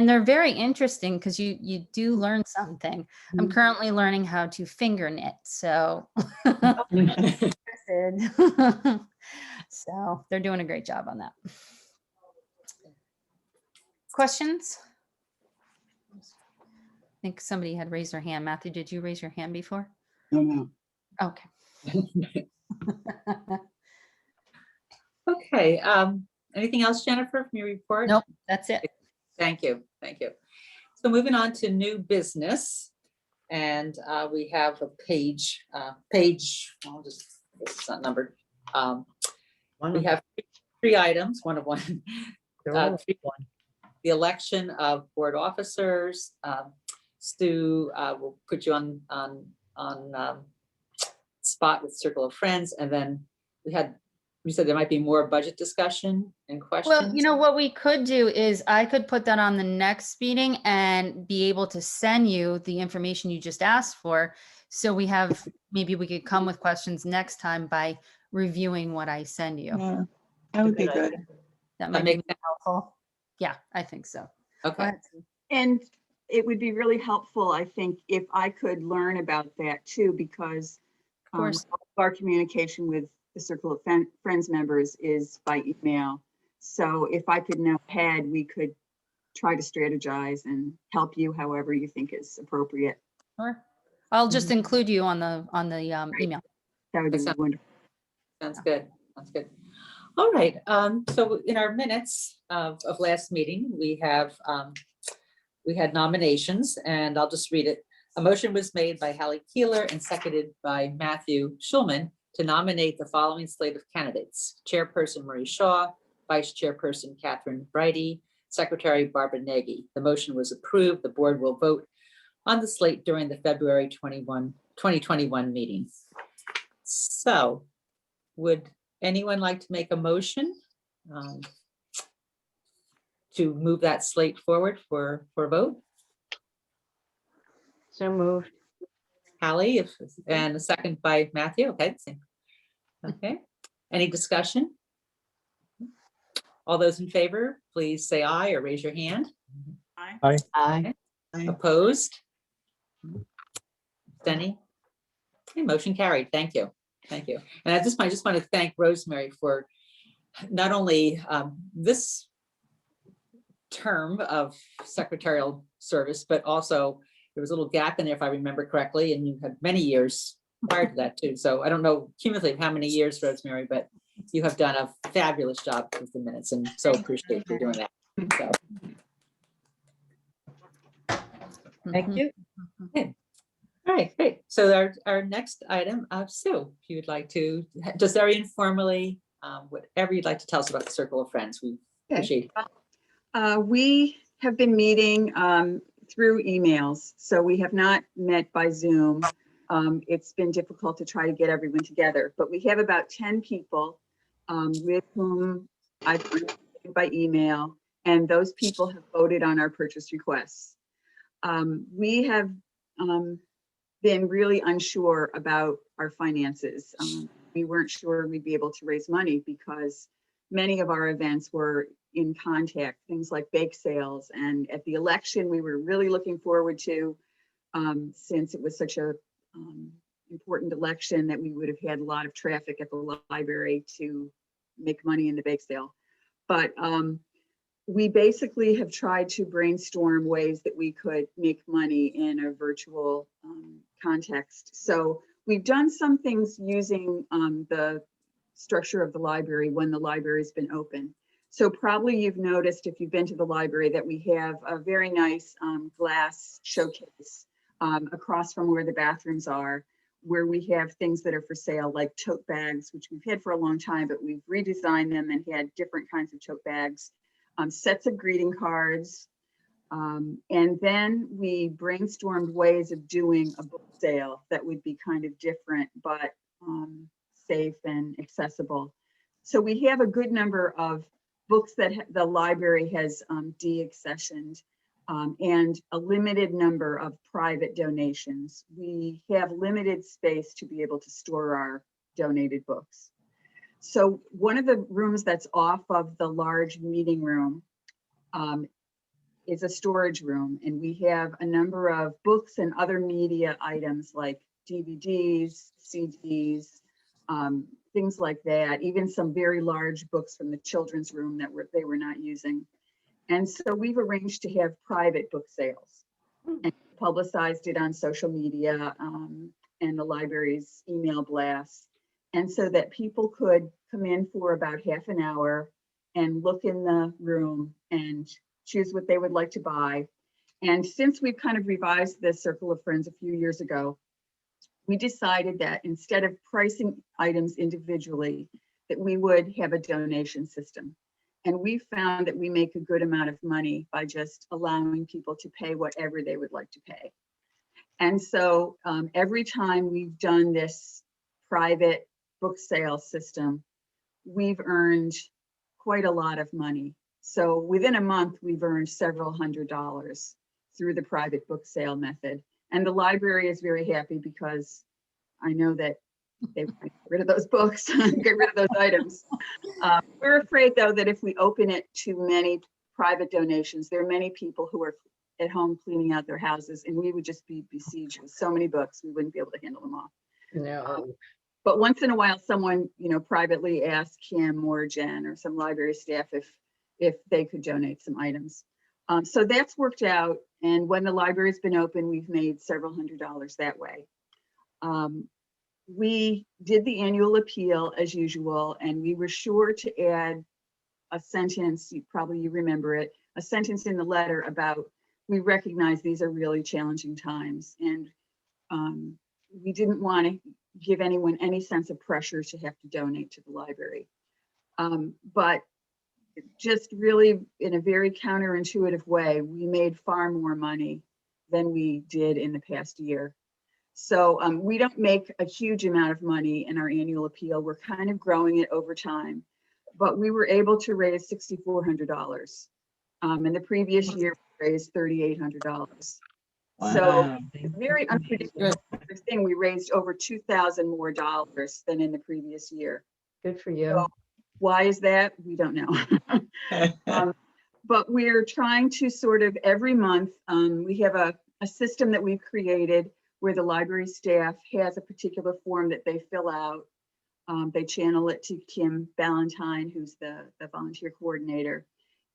Speaker 9: they're very interesting because you do learn something. I'm currently learning how to finger knit, so so they're doing a great job on that. Questions? I think somebody had raised their hand. Matthew, did you raise your hand before?
Speaker 5: No.
Speaker 9: Okay.
Speaker 1: Okay, anything else, Jennifer, from your report?
Speaker 9: Nope, that's it.
Speaker 1: Thank you. So moving on to new business, and we have a page, it's not numbered. We have three items, one of one. The election of board officers. Stu will put you on spot with Circle of Friends, and then we said there might be more budget discussion and questions.
Speaker 9: Well, what we could do is I could put that on the next meeting and be able to send you the information you just asked for. So maybe we could come with questions next time by reviewing what I send you.
Speaker 7: Yeah, that would be good.
Speaker 9: That might be helpful. Yeah, I think so.
Speaker 1: Okay.
Speaker 2: And it would be really helpful, I think, if I could learn about that too, because
Speaker 9: Of course.
Speaker 2: all of our communication with the Circle of Friends members is by email. So if I could know ahead, we could try to strategize and help you however you think is appropriate.
Speaker 9: Sure. I'll just include you on the email.
Speaker 2: That would be wonderful.
Speaker 1: Sounds good. All right. So in our minutes of last meeting, we had nominations, and I'll just read it. A motion was made by Hallie Keeler and seconded by Matthew Schulman to nominate the following slate of candidates: Chairperson Marie Shaw, Vice Chairperson Catherine Brighty, Secretary Barbara Nagy. The motion was approved. The board will vote on the slate during the February 2021 meeting. So would anyone like to make a motion to move that slate forward for a vote?
Speaker 4: So moved.
Speaker 1: Hallie, and a second by Matthew. Okay. Any discussion? All those in favor, please say aye or raise your hand.
Speaker 4: Aye.
Speaker 1: Opposed? Any? Okay, motion carried. Thank you. Thank you. And at this point, I just want to thank Rosemary for not only this term of secretarial service, but also there was a little gap in there, if I remember correctly, and you had many years prior to that too. So I don't know cumulatively how many years, Rosemary, but you have done a fabulous job with the minutes, and so appreciate you doing that. So,
Speaker 8: Thank you.
Speaker 1: all right, great. So our next item, Sue, if you would like to, just very informally, whatever you'd like to tell us about the Circle of Friends, we appreciate it.
Speaker 2: We have been meeting through emails, so we have not met by Zoom. It's been difficult to try to get everyone together, but we have about 10 people with whom I've communicated by email, and those people have voted on our purchase requests. We have been really unsure about our finances. We weren't sure we'd be able to raise money because many of our events were in contact, things like bake sales. And at the election, we were really looking forward to, since it was such a important election, that we would have had a lot of traffic at the library to make money in the bake sale. But we basically have tried to brainstorm ways that we could make money in a virtual context. So we've done some things using the structure of the library when the library's been open. So probably you've noticed, if you've been to the library, that we have a very nice glass showcase across from where the bathrooms are, where we have things that are for sale, like tote bags, which we've had for a long time, but we've redesigned them and had different kinds of tote bags, sets of greeting cards. And then we brainstormed ways of doing a book sale that would be kind of different, but safe and accessible. So we have a good number of books that the library has deaccessioned, and a limited number of private donations. We have limited space to be able to store our donated books. So one of the rooms that's off of the large meeting room is a storage room, and we have a number of books and other media items like DVDs, CDs, things like that, even some very large books from the children's room that they were not using. And so we've arranged to have private book sales and publicized it on social media and the library's email blasts. And so that people could come in for about half an hour and look in the room and choose what they would like to buy. And since we've kind of revised this Circle of Friends a few years ago, we decided that instead of pricing items individually, that we would have a donation system. And we found that we make a good amount of money by just allowing people to pay whatever they would like to pay. And so every time we've done this private book sale system, we've earned quite a lot of money. So within a month, we've earned several $100s through the private book sale method. And the library is very happy because I know that they want to get rid of those books, get rid of those items. We're afraid, though, that if we open it to many private donations, there are many people who are at home cleaning out their houses, and we would just be besieged with so many books, we wouldn't be able to handle them all.
Speaker 8: No.
Speaker 2: But once in a while, someone, privately asked Kim or Jen or some library staff if they could donate some items. So that's worked out. And when the library's been open, we've made several $100s that way. We did the annual appeal as usual, and we were sure to add a sentence, you remember it, a sentence in the letter about, we recognize these are really challenging times, and we didn't want to give anyone any sense of pressure to have to donate to the library. But just really in a very counterintuitive way, we made far more money than we did in the past year. So we don't make a huge amount of money in our annual appeal. We're kind of growing it over time, but we were able to raise $6,400. In the previous year, we raised $3,800.
Speaker 8: Wow.
Speaker 2: So very unpredictable thing. We raised over $2,000 more than in the previous year.
Speaker 4: Good for you.
Speaker 2: So why is that? We don't know. But we're trying to sort of every month, we have a system that we've created where the library staff has a particular form that they fill out. They channel it to Kim Ballantyne, who's the volunteer coordinator.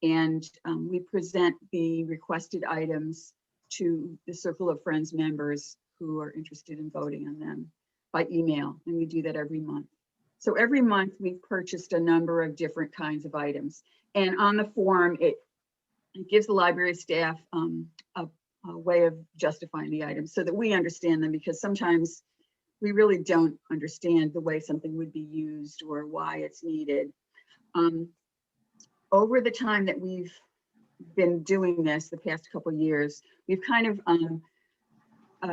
Speaker 2: And we present the requested items to the Circle of Friends members who are interested in voting on them by email. And we do that every month. So every month we've purchased a number of different kinds of items. And on the form, it gives the library staff a way of justifying the items so that we understand them, because sometimes we really don't understand the way something would be used or why it's needed. Over the time that we've been doing this, the past couple of years, we've kind of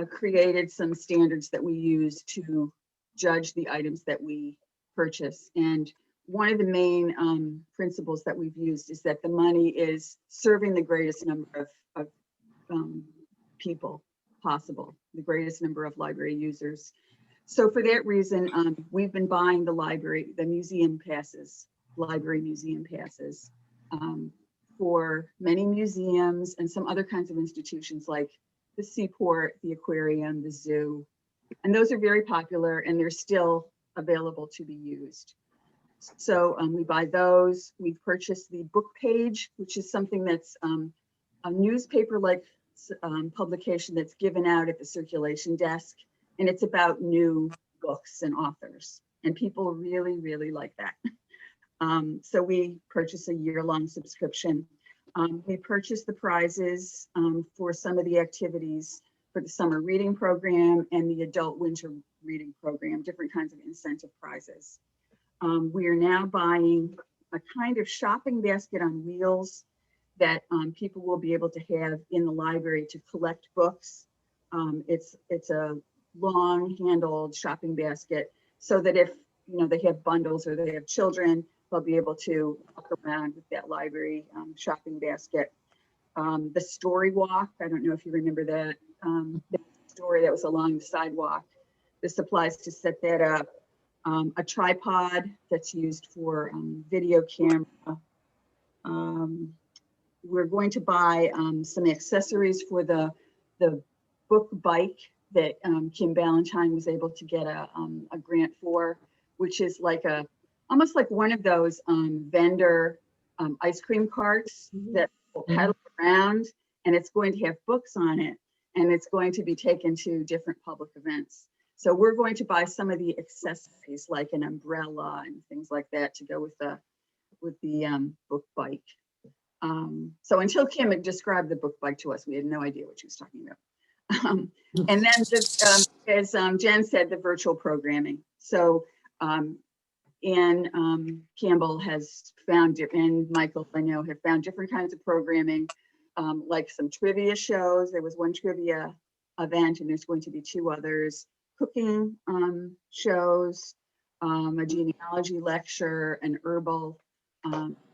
Speaker 2: created some standards that we use to judge the items that we purchase. And one of the main principles that we've used is that the money is serving the greatest number of people possible, the greatest number of library users. So for that reason, we've been buying the museum passes, library museum passes, for many museums and some other kinds of institutions like the Seaport, the Aquarium, the zoo. And those are very popular and they're still available to be used. So we buy those. We've purchased the book page, which is something that's a newspaper-like publication that's given out at the circulation desk. And it's about new books and authors. And people really, really like that. So we purchase a year-long subscription. We purchased the prizes for some of the activities for the summer reading program and the adult winter reading program, different kinds of incentive prizes. We are now buying a kind of shopping basket on wheels that people will be able to have in the library to collect books. It's a long handled shopping basket so that if they have bundles or they have children, they'll be able to walk around with that library shopping basket. The story walk, I don't know if you remember that, the story that was along the sidewalk. The supplies to set that up. A tripod that's used for video camera. We're going to buy some accessories for the book bike that Kim Ballantyne was able to get a grant for, which is like almost like one of those vendor ice cream carts that will pedal around, and it's going to have books on it, and it's going to be taken to different public events. So we're going to buy some of the accessories like an umbrella and things like that to go with the book bike. So until Kim had described the book bike to us, we had no idea what she was talking about. And then, as Jen said, the virtual programming. So Ann Campbell has found, and Michael, I know, have found different kinds of programming, like some trivia shows. There was one trivia event, and there's going to be 2 others. Cooking shows, a genealogy lecture, an herbal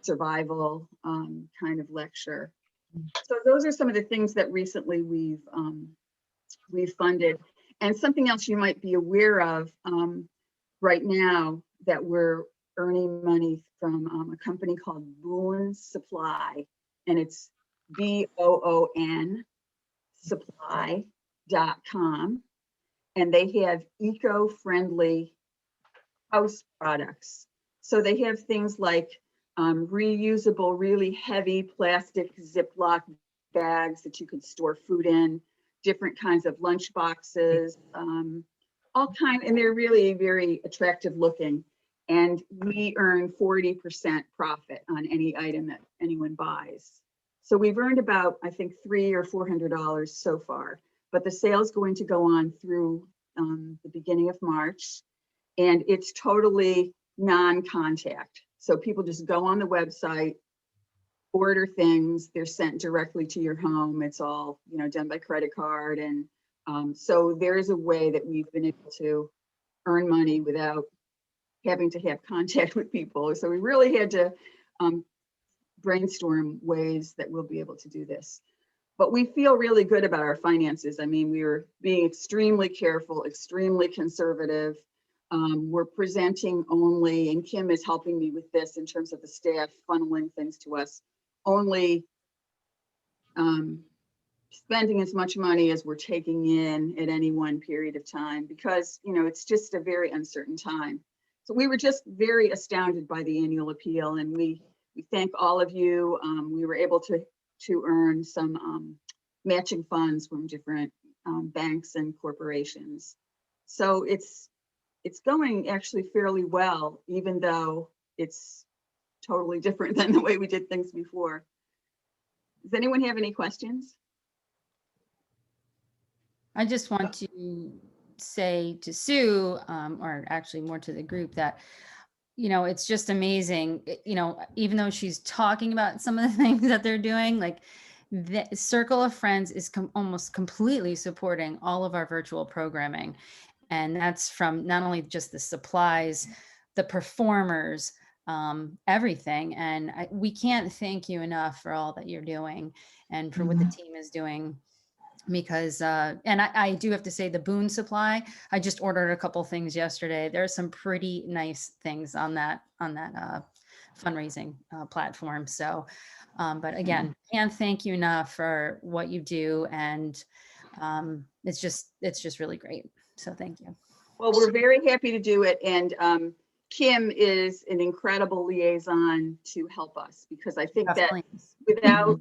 Speaker 2: survival kind of lecture. So those are some of the things that recently we've funded. And something else you might be aware of right now that we're earning money from a company called Boon Supply, and it's BOON supply.com. And they have eco-friendly house products. So they have things like reusable, really heavy plastic Ziploc bags that you could store food in, different kinds of lunch boxes, all kinds, and they're really very attractive looking. And we earn 40% profit on any item that anyone buys. So we've earned about, I think, $300 or $400 so far. But the sale's going to go on through the beginning of March, and it's totally non-contact. So people just go on the website, order things, they're sent directly to your home. It's all done by credit card, and so there's a way that we've been able to earn money without having to have contact with people. So we really had to brainstorm ways that we'll be able to do this. But we feel really good about our finances. I mean, we were being extremely careful, extremely conservative. We're presenting only, and Kim is helping me with this in terms of the staff funneling things to us, only spending as much money as we're taking in at any one period of time, because, you know, it's just a very uncertain time. So we were just very astounded by the annual appeal, and we thank all of you. We were able to earn some matching funds from different banks and corporations. So it's going actually fairly well, even though it's totally different than the way we did things before. Does anyone have any questions?
Speaker 9: I just want to say to Sue, or actually more to the group, that, you know, it's just amazing, you know, even though she's talking about some of the things that they're doing, like the Circle of Friends is almost completely supporting all of our virtual programming. And that's from not only just the supplies, the performers, everything. And we can't thank you enough for all that you're doing and for what the team is doing. Because, and I do have to say, the Boone supply, I just ordered a couple things yesterday. There's some pretty nice things on that fundraising platform. So, but again, can't thank you enough for what you do. And it's just really great. So thank you.
Speaker 2: Well, we're very happy to do it. And Kim is an incredible liaison to help us, because I think
Speaker 9: Definitely.
Speaker 2: that without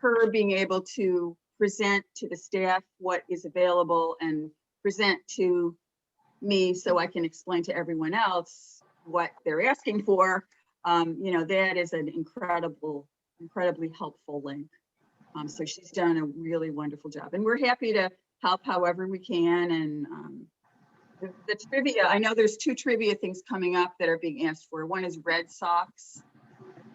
Speaker 2: her being able to present to the staff what is available and present to me so I can explain to everyone else what they're asking for, you know, that is an incredibly helpful link. So she's done a really wonderful job, and we're happy to help however we can. And the trivia, I know there's 2 trivia things coming up that are being asked for. One is Red Sox,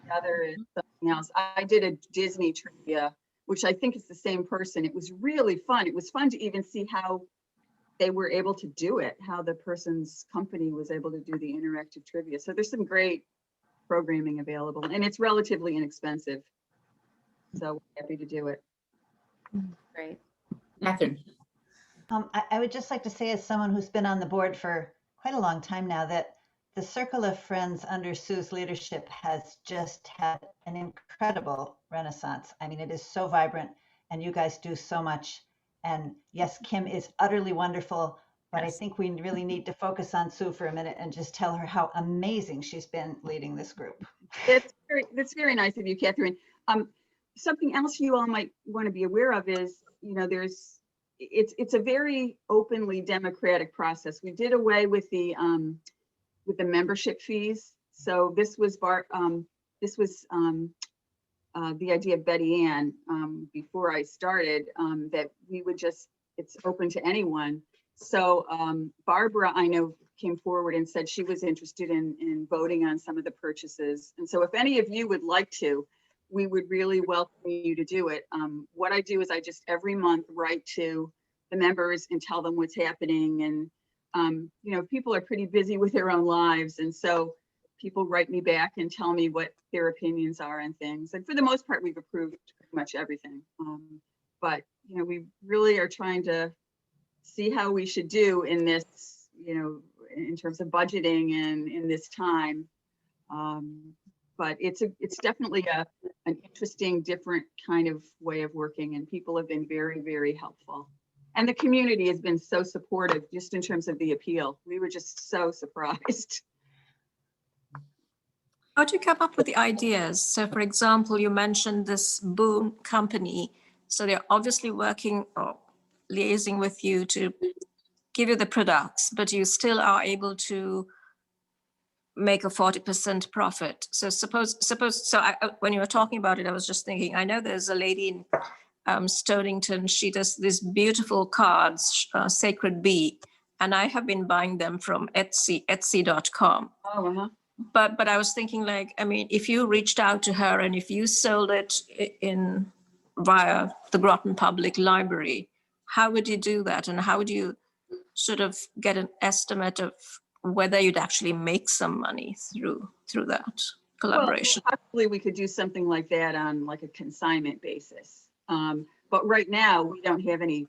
Speaker 2: the other is something else. I did a Disney trivia, which I think is the same person. It was really fun. It was fun to even see how they were able to do it, how the person's company was able to do the interactive trivia. So there's some great programming available, and it's relatively inexpensive. So we're happy to do it.
Speaker 9: Great.
Speaker 1: Catherine.
Speaker 3: I would just like to say, as someone who's been on the board for quite a long time now, that the Circle of Friends under Sue's leadership has just had an incredible renaissance. I mean, it is so vibrant, and you guys do so much. And yes, Kim is utterly wonderful, but I think we really need to focus on Sue for a minute and just tell her how amazing she's been leading this group.
Speaker 2: That's very nice of you, Catherine. Something else you all might want to be aware of is, you know, it's a very openly democratic process. We did away with the membership fees. So this was the idea of Betty Ann before I started, that we would just, it's open to anyone. So Barbara, I know, came forward and said she was interested in voting on some of the purchases. And so if any of you would like to, we would really welcome you to do it. What I do is I just every month write to the members and tell them what's happening. And, you know, people are pretty busy with their own lives. And so people write me back and tell me what their opinions are on things. And for the most part, we've approved pretty much everything. But, you know, we really are trying to see how we should do in this, you know, in terms of budgeting and in this time. But it's definitely an interesting, different kind of way of working, and people have been very, very helpful. And the community has been so supportive just in terms of the appeal. We were just so surprised.
Speaker 6: How do you come up with the ideas? So for example, you mentioned this Boone company. So they're obviously working or liaising with you to give you the products, but you still are able to make a 40% profit. So when you were talking about it, I was just thinking, I know there's a lady in Stonington, she does these beautiful cards, Sacred Bee, and I have been buying them from etsy.com.
Speaker 2: Oh, uh-huh.
Speaker 6: But I was thinking, like, I mean, if you reached out to her and if you sold it via the Groton Public Library, how would you do that? And how would you sort of get an estimate of whether you'd actually make some money through that collaboration?
Speaker 2: Well, possibly we could do something like that on like a consignment basis. But right now we don't have any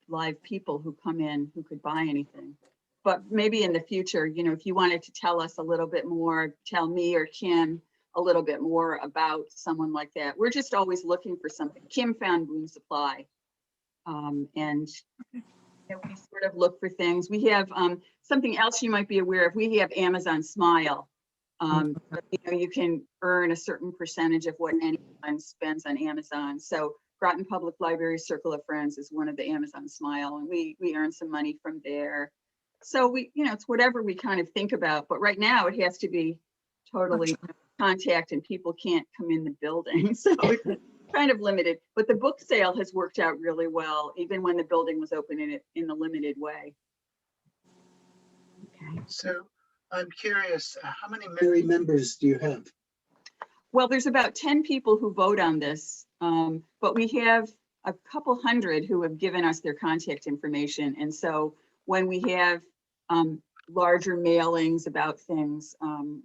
Speaker 2: live people who come in who could buy anything. But maybe in the future, you know, if you wanted to tell us a little bit more, tell me or Kim a little bit more about someone like that. We're just always looking for something. Kim found Boone Supply. And you know, we sort of look for things. We have something else you might be aware of. We have Amazon Smile. You know, you can earn a certain percentage of what anyone spends on Amazon. So Groton Public Library Circle of Friends is one of the Amazon Smile, and we earn some money from there. So we, you know, it's whatever we kind of think about, but right now it has to be totally contact and people can't come in the building. So it's kind of limited, but the book sale has worked out really well, even when the building was open in a limited way.
Speaker 4: Okay.
Speaker 5: So I'm curious, how many Mary members do you have?
Speaker 2: Well, there's about 10 people who vote on this, but we have a couple hundred who have given us their contact information. And so when we have larger mailings about things, and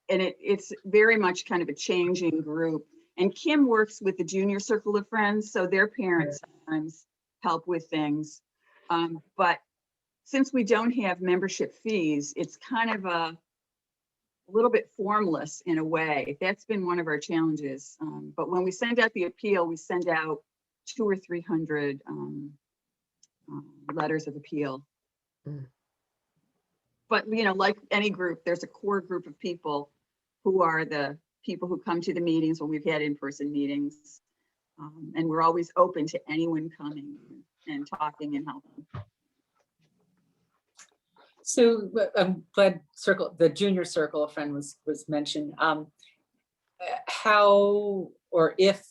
Speaker 2: it's very much kind of a changing group. And Kim works with the Junior Circle of Friends, so their parents sometimes help with things. But since we don't have membership fees, it's kind of a little bit formless in a way. That's been one of our challenges. But when we send out the appeal, we send out 200 or 300 letters of appeal. But, you know, like any group, there's a core group of people who are the people who come to the meetings when we've had in-person meetings. And we're always open to anyone coming and talking and helping.
Speaker 1: So I'm glad the Junior Circle of Friend was mentioned. How or if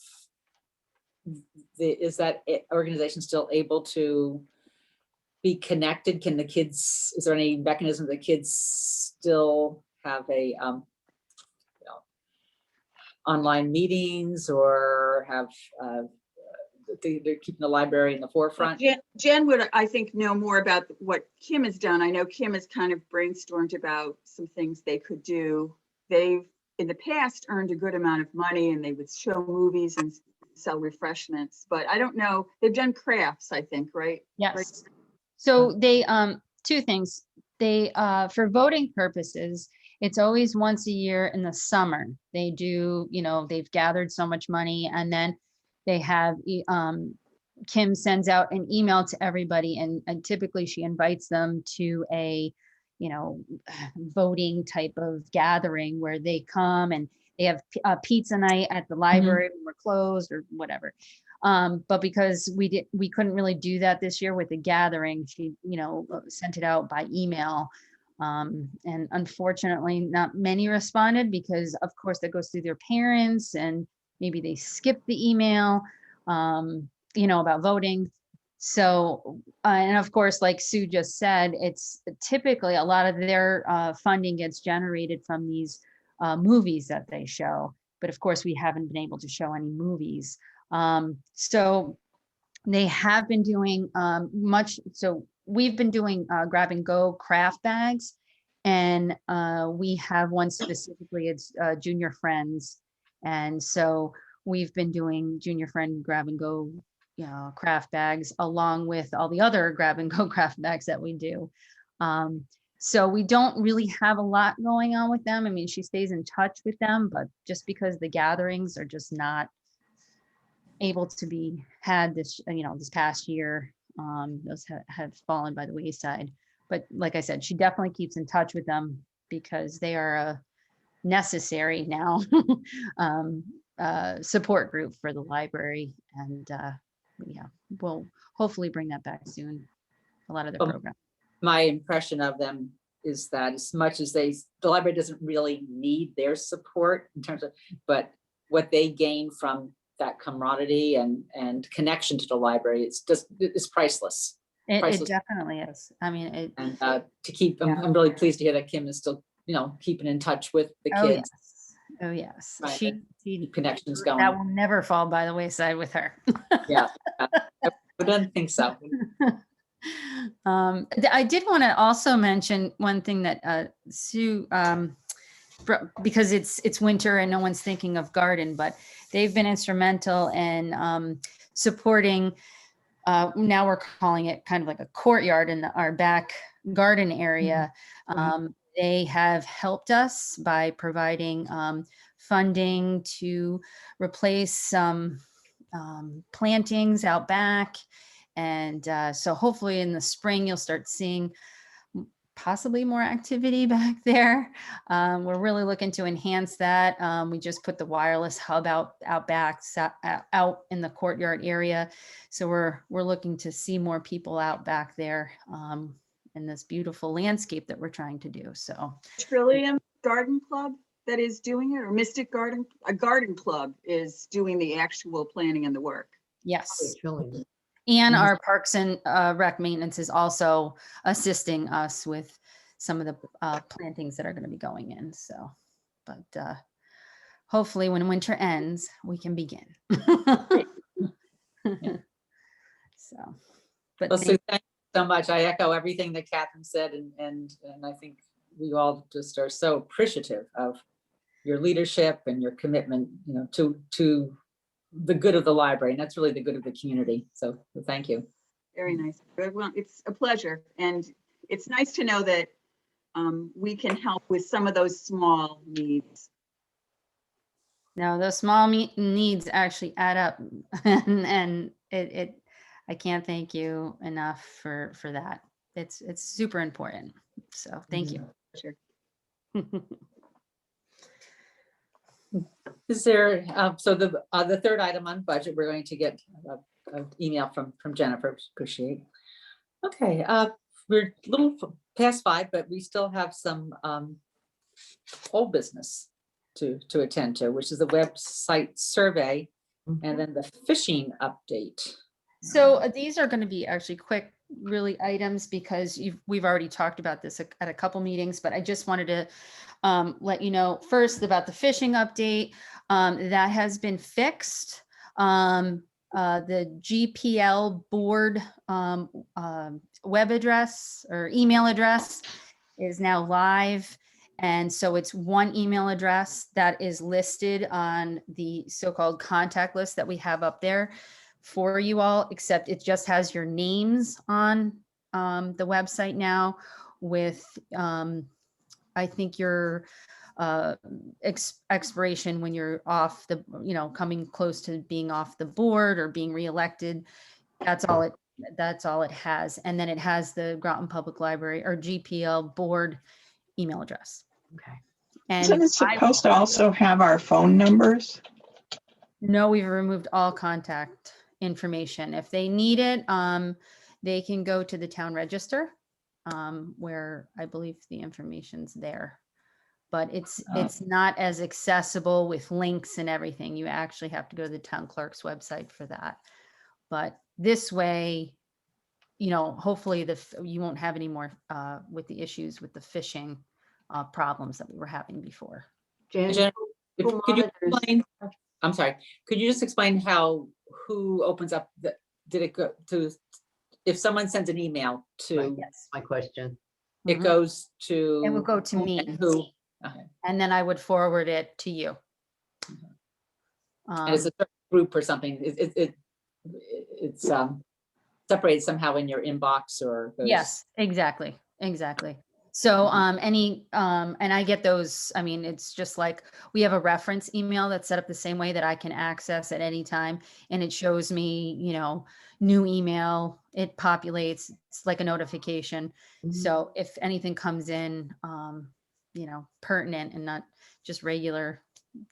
Speaker 1: is that organization still able to be connected? Can the kids, is there any mechanism that kids still have a you know, online meetings or have they're keeping the library in the forefront?
Speaker 2: Jen would, I think, know more about what Kim has done. I know Kim has kind of brainstormed about some things they could do. They've in the past earned a good amount of money and they would show movies and sell refreshments, but I don't know. They've done crafts, I think, right?
Speaker 9: Yes. So they, two things. They, for voting purposes, it's always once a year in the summer. They do, you know, they've gathered so much money and then they have, Kim sends out an email to everybody and typically she invites them to a, you know, voting type of gathering where they come and they have a pizza night at the library when we're closed or whatever. But because we couldn't really do that this year with the gathering, she, you know, sent it out by email. And unfortunately, not many responded because of course that goes through their parents and maybe they skipped the email, you know, about voting. So, and of course, like Sue just said, it's typically a lot of their funding gets generated from these movies that they show. But of course, we haven't been able to show any movies. So they have been doing so we've been doing grab and go craft bags. And we have one specifically, it's Junior Friends. And so we've been doing Junior Friend grab and go, you know, craft bags along with all the other grab and go craft bags that we do. So we don't really have a lot going on with them. I mean, she stays in touch with them, but just because the gatherings are just not able to be had this, you know, this past year, those have fallen by the wayside. But like I said, she definitely keeps in touch with them because they are a necessary now support group for the library. And yeah, we'll hopefully bring that back soon. A lot of the program.
Speaker 1: My impression of them is that as much as the library doesn't really need their support in terms of, but what they gain from that camaraderie and connection to the library, it's priceless.
Speaker 9: It definitely is. I mean,
Speaker 1: and to keep, I'm really pleased to hear that Kim is still, you know, keeping in touch with the kids.
Speaker 9: Oh yes.
Speaker 1: Right.
Speaker 9: She
Speaker 1: Connections going.
Speaker 9: That will never fall by the wayside with her.
Speaker 1: Yeah, I don't think so.
Speaker 9: I did want to also mention one thing that Sue, because it's winter and no one's thinking of garden, but they've been instrumental in supporting. Now we're calling it kind of like a courtyard in our back garden area. They have helped us by providing funding to replace some plantings out back. And so hopefully in the spring, you'll start seeing possibly more activity back there. We're really looking to enhance that. We just put the wireless hub out back, out in the courtyard area. So we're looking to see more people out back there in this beautiful landscape that we're trying to do. So
Speaker 2: Trillium Garden Club that is doing it, or Mystic Garden, a garden club is doing the actual planning and the work.
Speaker 9: yes.
Speaker 4: Trillium.
Speaker 9: And our Parks and Rec maintenance is also assisting us with some of the plantings that are going to be going in. So, but hopefully when winter ends, we can begin. So, but
Speaker 1: Well, Sue, thank you so much. I echo everything that Catherine said, and I think we all just are so appreciative of your leadership and your commitment, you know, to the good of the library, and that's really the good of the community. So thank you.
Speaker 2: Very nice. Well, it's a pleasure. And it's nice to know that we can help with some of those small needs.
Speaker 9: no, those small needs actually add up, and I can't thank you enough for that. It's super important. So thank you.
Speaker 2: Sure.
Speaker 1: Is there, so the third item on budget, we're going to get an email from Jennifer. Appreciate. Okay, we're a little past 5, but we still have some old business to attend to, which is the website survey and then the phishing update.
Speaker 9: So these are going to be actually quick, really items because we've already talked about this at a couple meetings, but I just wanted to let you know first about the phishing update that has been fixed. The GPL board web address or email address is now live. And so it's one email address that is listed on the so-called contact list that we have up there for you all, except it just has your names on the website now with, I think your expiration when you're off the, coming close to being off the board or being reelected. That's all it has. And then it has the Groton Public Library or GPL board email address.
Speaker 4: Okay.
Speaker 9: And
Speaker 7: Isn't it supposed to also have our phone numbers?
Speaker 9: no, we've removed all contact information. If they need it, they can go to the town register, where I believe the information's there. But it's not as accessible with links and everything. You actually have to go to the town clerk's website for that. But this way, hopefully you won't have any more with the issues with the phishing problems that we were having before.
Speaker 4: Jen,
Speaker 1: Jen,
Speaker 4: who
Speaker 1: could you
Speaker 4: monitors-
Speaker 1: explain, I'm sorry, could you just explain who opens up did it go to, if someone sends an email to,
Speaker 4: Yes, my question.
Speaker 1: it goes to.
Speaker 9: It would go to
Speaker 1: who
Speaker 9: me.
Speaker 1: and who? Okay.
Speaker 9: And then I would forward it to you.
Speaker 1: And it's a certain group or something. It's separated somehow in your inbox or. Those.
Speaker 9: Yes, exactly. So and I get those, it's just like we have a reference email that's set up the same way that I can access at any time. And it shows me, new email, it populates, it's like a notification. So if anything comes in, pertinent and not just regular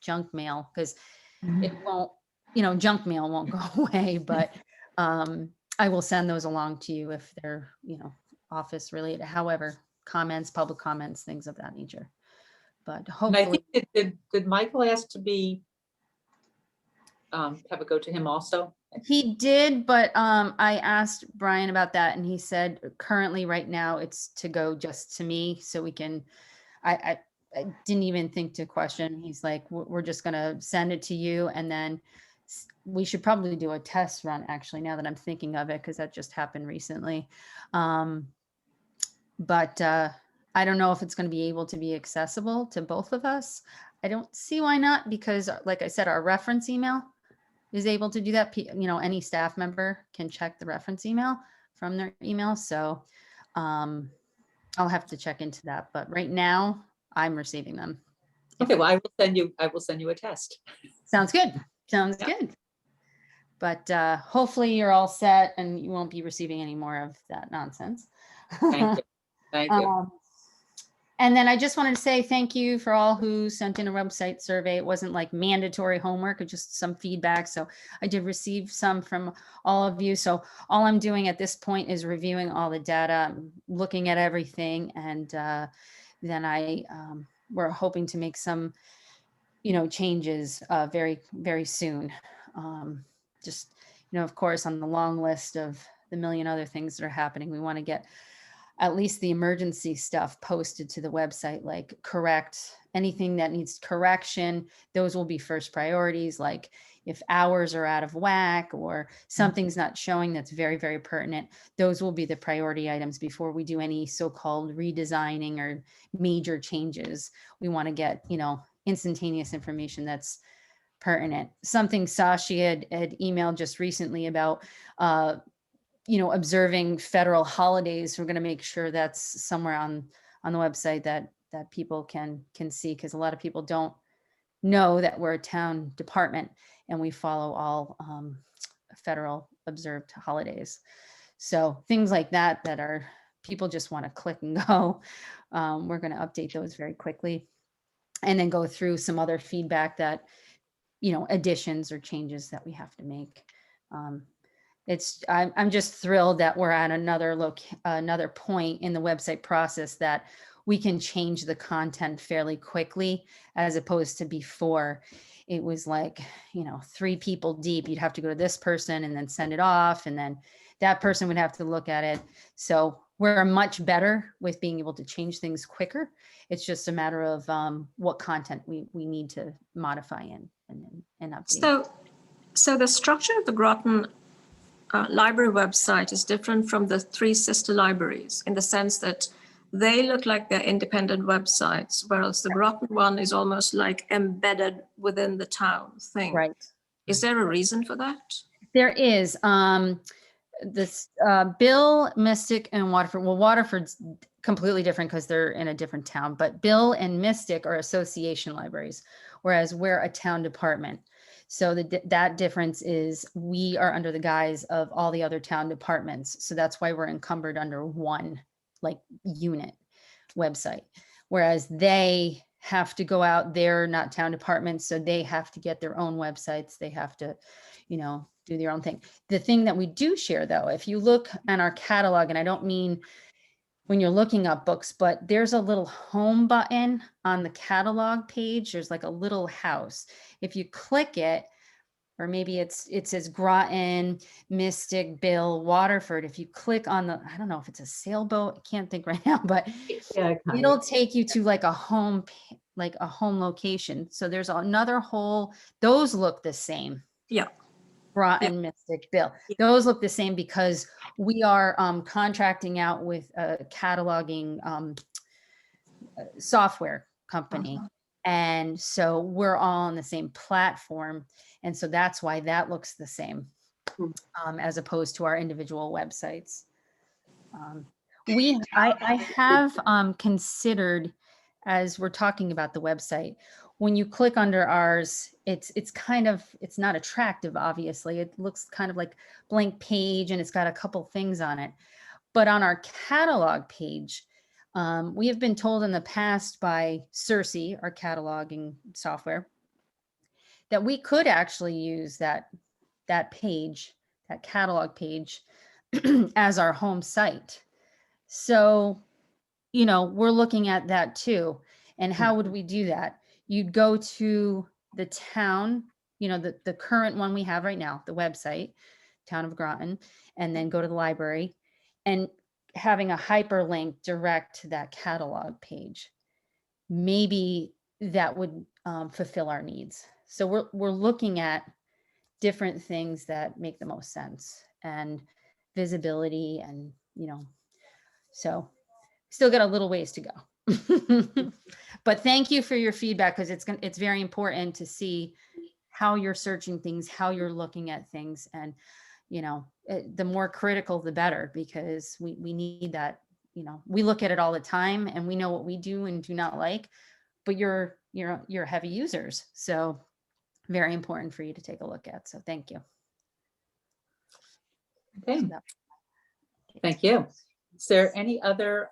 Speaker 9: junk mail, because it won't, junk mail won't go away, but I will send those along to you if they're, office related, however, comments, public comments, things of that nature. But
Speaker 1: And I
Speaker 9: hopefully,
Speaker 1: think did Michael ask to be have it go to him also?
Speaker 9: he did, but I asked Brian about that and he said currently right now it's to go just to me so we can, I didn't even think to question. He's like, we're just gonna send it to you and then we should probably do a test run actually now that I'm thinking of it because that just happened recently. But I don't know if it's going to be able to be accessible to both of us. I don't see why not, because like I said, our reference email is able to do that. Any staff member can check the reference email from their email. So I'll have to check into that, but right now I'm receiving them.
Speaker 1: Okay, well, I will send you a test.
Speaker 9: Sounds good. Sounds
Speaker 1: Yeah.
Speaker 9: good. But hopefully you're all set and you won't be receiving any more of that nonsense.
Speaker 1: Thank you. Thank you.
Speaker 9: And then I just wanted to say thank you for all who sent in a website survey. It wasn't like mandatory homework, it just some feedback. So I did receive some from all of you. So all I'm doing at this point is reviewing all the data, looking at everything. And then we're hoping to make some, changes very, very soon. Just, of course, on the long list of the million other things that are happening, we want to get at least the emergency stuff posted to the website, like correct anything that needs correction. Those will be first priorities. Like if hours are out of whack or something's not showing that's very, very pertinent, those will be the priority items before we do any so-called redesigning or major changes. We want to get, instantaneous information that's pertinent. Something Sashi had emailed just recently about, observing federal holidays. We're going to make sure that's somewhere on the website that people can see, because a lot of people don't know that we're a town department and we follow all federal observed holidays. So things like that are people just want to click and go. We're going to update those very quickly and then go through some other feedback that, additions or changes that we have to make. I'm just thrilled that we're at another point in the website process that we can change the content fairly quickly, as opposed to before. It was like, 3 people deep. You'd have to go to this person and then send it off, and then that person would have to look at it. So we're much better with being able to change things quicker. It's just a matter of what content we need to modify and update.
Speaker 6: So the structure of the Groton library website is different from the 3 sister libraries in the sense that they look like they're independent websites, whereas the Groton one is almost like embedded within the town thing.
Speaker 9: Right.
Speaker 6: Is there a reason for that?
Speaker 9: There is. This Bill, Mystic, and Waterford. Well, Waterford's completely different because they're in a different town, but Bill and Mystic are association libraries, whereas we're a town department. So that difference is we are under the guise of all the other town departments. So that's why we're encumbered under one unit website, whereas they have to go out. They're not town departments, so they have to get their own websites. They have to, do their own thing. The thing that we do share, though, if you look at our catalog, and I don't mean when you're looking up books, but there's a little home button on the catalog page. There's like a little house. If you click it, or maybe it says Groton, Mystic, Bill, Waterford. If you click on I don't know if it's a sailboat, I can't think right now, but
Speaker 1: Yeah,
Speaker 9: it'll take you to like a home location. So there's another whole, those look the same.
Speaker 6: Yeah.
Speaker 9: Groton, Mystic, Bill. Those look the same because we are contracting out with a cataloging software company. And so we're all on the same platform. And so that's why that looks the same as opposed to our individual websites. I have considered, as we're talking about the website, when you click under ours, it's not attractive, obviously. It looks kind of like blank page and it's got a couple things on it. But on our catalog page, we have been told in the past by Cersei, our cataloging software, that we could actually use that page, that catalog page, as our home site. So, we're looking at that too. And how would we do that? You'd go to the town, the current one we have right now, the website, Town of Groton, and then go to the library, and having a hyperlink direct to that catalog page. Maybe that would fulfill our needs. So we're looking at different things that make the most sense, and visibility, and so still got a little ways to go. But thank you for your feedback, because it's very important to see how you're searching things, how you're looking at things, and the more critical the better, because we need that we look at it all the time and we know what we do and do not like, but you're heavy users. So very important for you to take a look at. So thank you.
Speaker 1: Okay,
Speaker 9: So that-
Speaker 1: thank you. Is there any other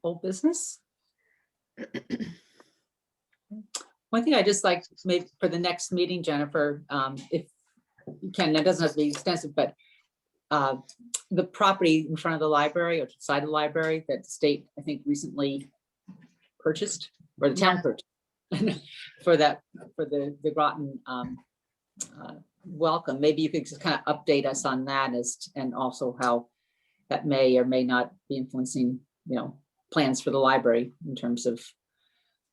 Speaker 1: old business? One thing I just like maybe for the next meeting, Jennifer, if you can, that doesn't have to be extensive, but the property in front of the library or to the side of the library that the state, I think, recently purchased, or the town purchased for the Groton welcome. Maybe you could just kind of update us on that and also how that may or may not be influencing, plans for the library in terms of,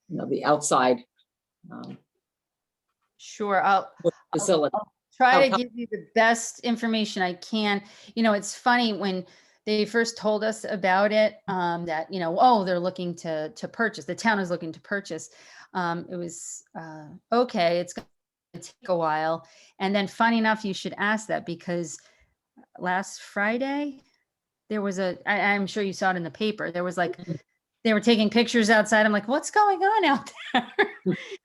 Speaker 1: the outside
Speaker 9: Sure. I'll
Speaker 1: facility.
Speaker 9: try to
Speaker 1: how-
Speaker 9: give you the best information I can. It's funny when they first told us about it, that, oh, they're looking to purchase, the town is looking to purchase. It was, okay, it's going to take a while. And then funny enough, you should ask that because last Friday, there was I'm sure you saw it in the paper. There was like, they were taking pictures outside. I'm like, what's going on out there?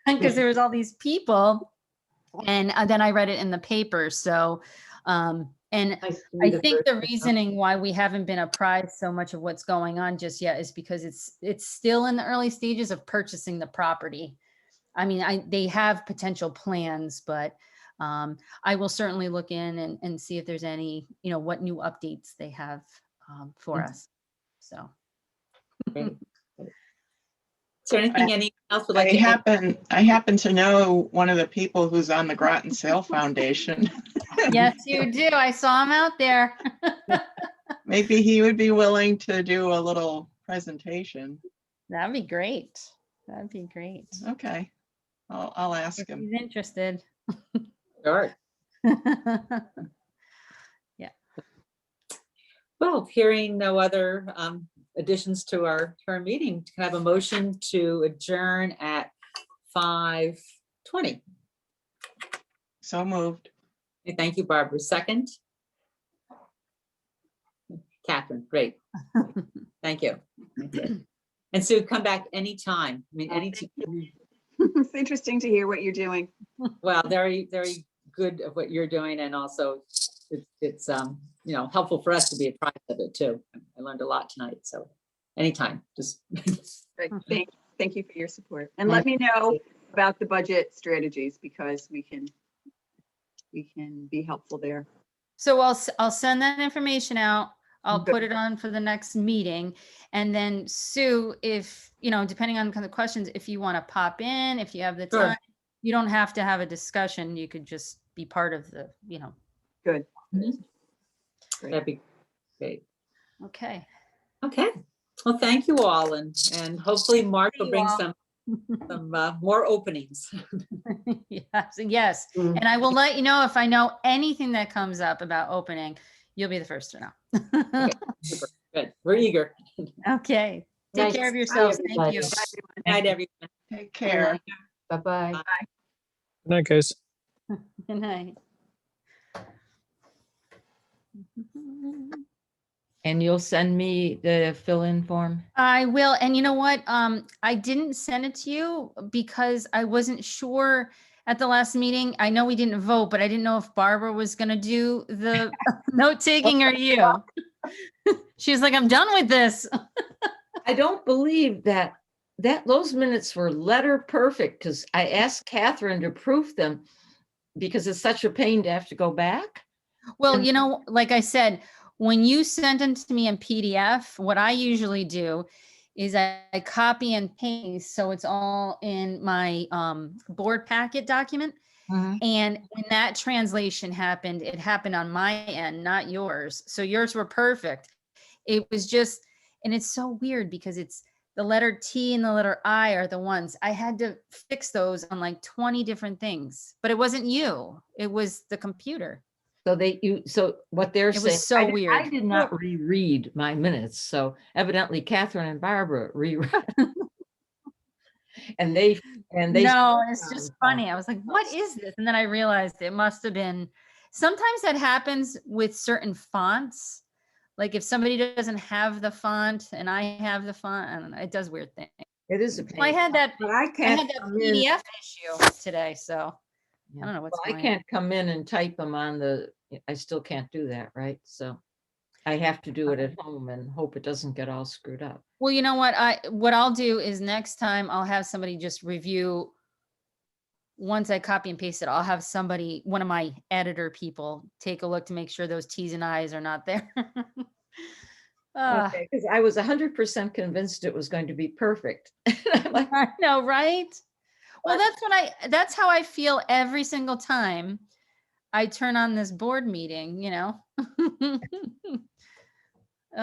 Speaker 9: Because there was all these people. And then I read it in the paper. So, and I think the reasoning why we haven't been apprised so much of what's going on just yet is because it's still in the early stages of purchasing the property. I mean, they have potential plans, but I will certainly look in and see if there's any, what new updates they have for us. So.
Speaker 1: Great. Is there anything anyone else would like
Speaker 7: I
Speaker 1: to add?
Speaker 7: happen to know one of the people who's on the Groton Sale Foundation.
Speaker 9: Yes, you do. I saw him out there.
Speaker 7: Maybe he would be willing to do a little presentation.
Speaker 9: That'd be great. That'd be great.
Speaker 7: Okay, I'll ask
Speaker 9: If
Speaker 7: him.
Speaker 9: he's interested.
Speaker 1: Sure.
Speaker 9: Yeah.
Speaker 1: Well, hearing no other additions to our meeting, can I have a motion to adjourn at 5:20?
Speaker 7: So moved.
Speaker 1: Okay, thank you, Barbara. Second? Catherine, great. Thank you. And Sue, come back anytime. I mean, anytime.
Speaker 2: It's interesting to hear what you're doing.
Speaker 1: Well, very, very good of what you're doing, and also it's helpful for us to be apprised of it too. I learned a lot tonight, so anytime, just
Speaker 2: Great. Thank you for your support. And let me know about the budget strategies because we can be helpful there.
Speaker 9: So I'll send that information out. I'll
Speaker 2: Good.
Speaker 9: put it on for the next meeting. And then Sue, if, depending on kind of questions, if you want to pop in, if you have the
Speaker 1: Sure.
Speaker 9: time, you don't have to have a discussion. You could just be part of the,
Speaker 2: Good.
Speaker 1: that'd be great.
Speaker 9: Okay.
Speaker 1: Okay, well, thank you all, and hopefully Mark will
Speaker 9: you
Speaker 1: bring
Speaker 9: all.
Speaker 1: some more openings.
Speaker 9: Yes. And I will let you know if I know anything that comes up about opening. You'll be the first to know.
Speaker 1: Super, good, we're eager.
Speaker 9: Okay. Take care of yourselves. Thank you.
Speaker 1: Good night, everyone.
Speaker 7: Take care.
Speaker 4: Bye-bye.
Speaker 10: Good night, guys.
Speaker 9: Good night.
Speaker 8: And you'll send me the fill-in form?
Speaker 9: I will. And you know what? I didn't send it to you because I wasn't sure at the last meeting. I know we didn't vote, but I didn't know if Barbara was going to do the note taking or you. She was like, I'm done with this.
Speaker 8: I don't believe that those minutes were letter perfect because I asked Catherine to proof them because it's such a pain to have to go back.
Speaker 9: Well, like I said, when you send them to me in PDF, what I usually do is I copy and paste so it's all in my board packet document. And when that translation happened, it happened on my end, not yours. So yours were perfect. It was just, and it's so weird because it's the letter T and the letter I are the ones. I had to fix those on like 20 different things, but it wasn't you. It was the computer.
Speaker 8: So what they're
Speaker 9: It
Speaker 8: saying.
Speaker 9: was so
Speaker 8: I
Speaker 9: weird.
Speaker 8: did not reread my minutes. So evidently Catherine and Barbara reread. And they.
Speaker 9: No, it's just funny. I was like, what is this? And then I realized it must have been, sometimes that happens with certain fonts. Like if somebody doesn't have the font and I have the font, I don't know, it does weird things.
Speaker 8: It is a
Speaker 9: Well, I
Speaker 8: pain.
Speaker 9: had that,
Speaker 8: But I
Speaker 9: I
Speaker 8: can't
Speaker 9: had that
Speaker 8: come in.
Speaker 9: PDF issue today, so
Speaker 8: Yeah.
Speaker 9: I don't know what's
Speaker 8: Well, I
Speaker 9: going on.
Speaker 8: can't come in and type them on the, I still can't do that, right? So I have to do it at home and hope it doesn't get all screwed up.
Speaker 9: Well, you know what, what I'll do is next time I'll have somebody just review. Once I copy and paste it, I'll have somebody, one of my editor people, take a look to make sure those T's and I's are not there. Ah,
Speaker 8: Okay, because I was 100% convinced it was going to be perfect. I'm like,
Speaker 9: I know, right? Well,
Speaker 8: What?
Speaker 9: that's how I feel every single time I turn on this board meeting, you know?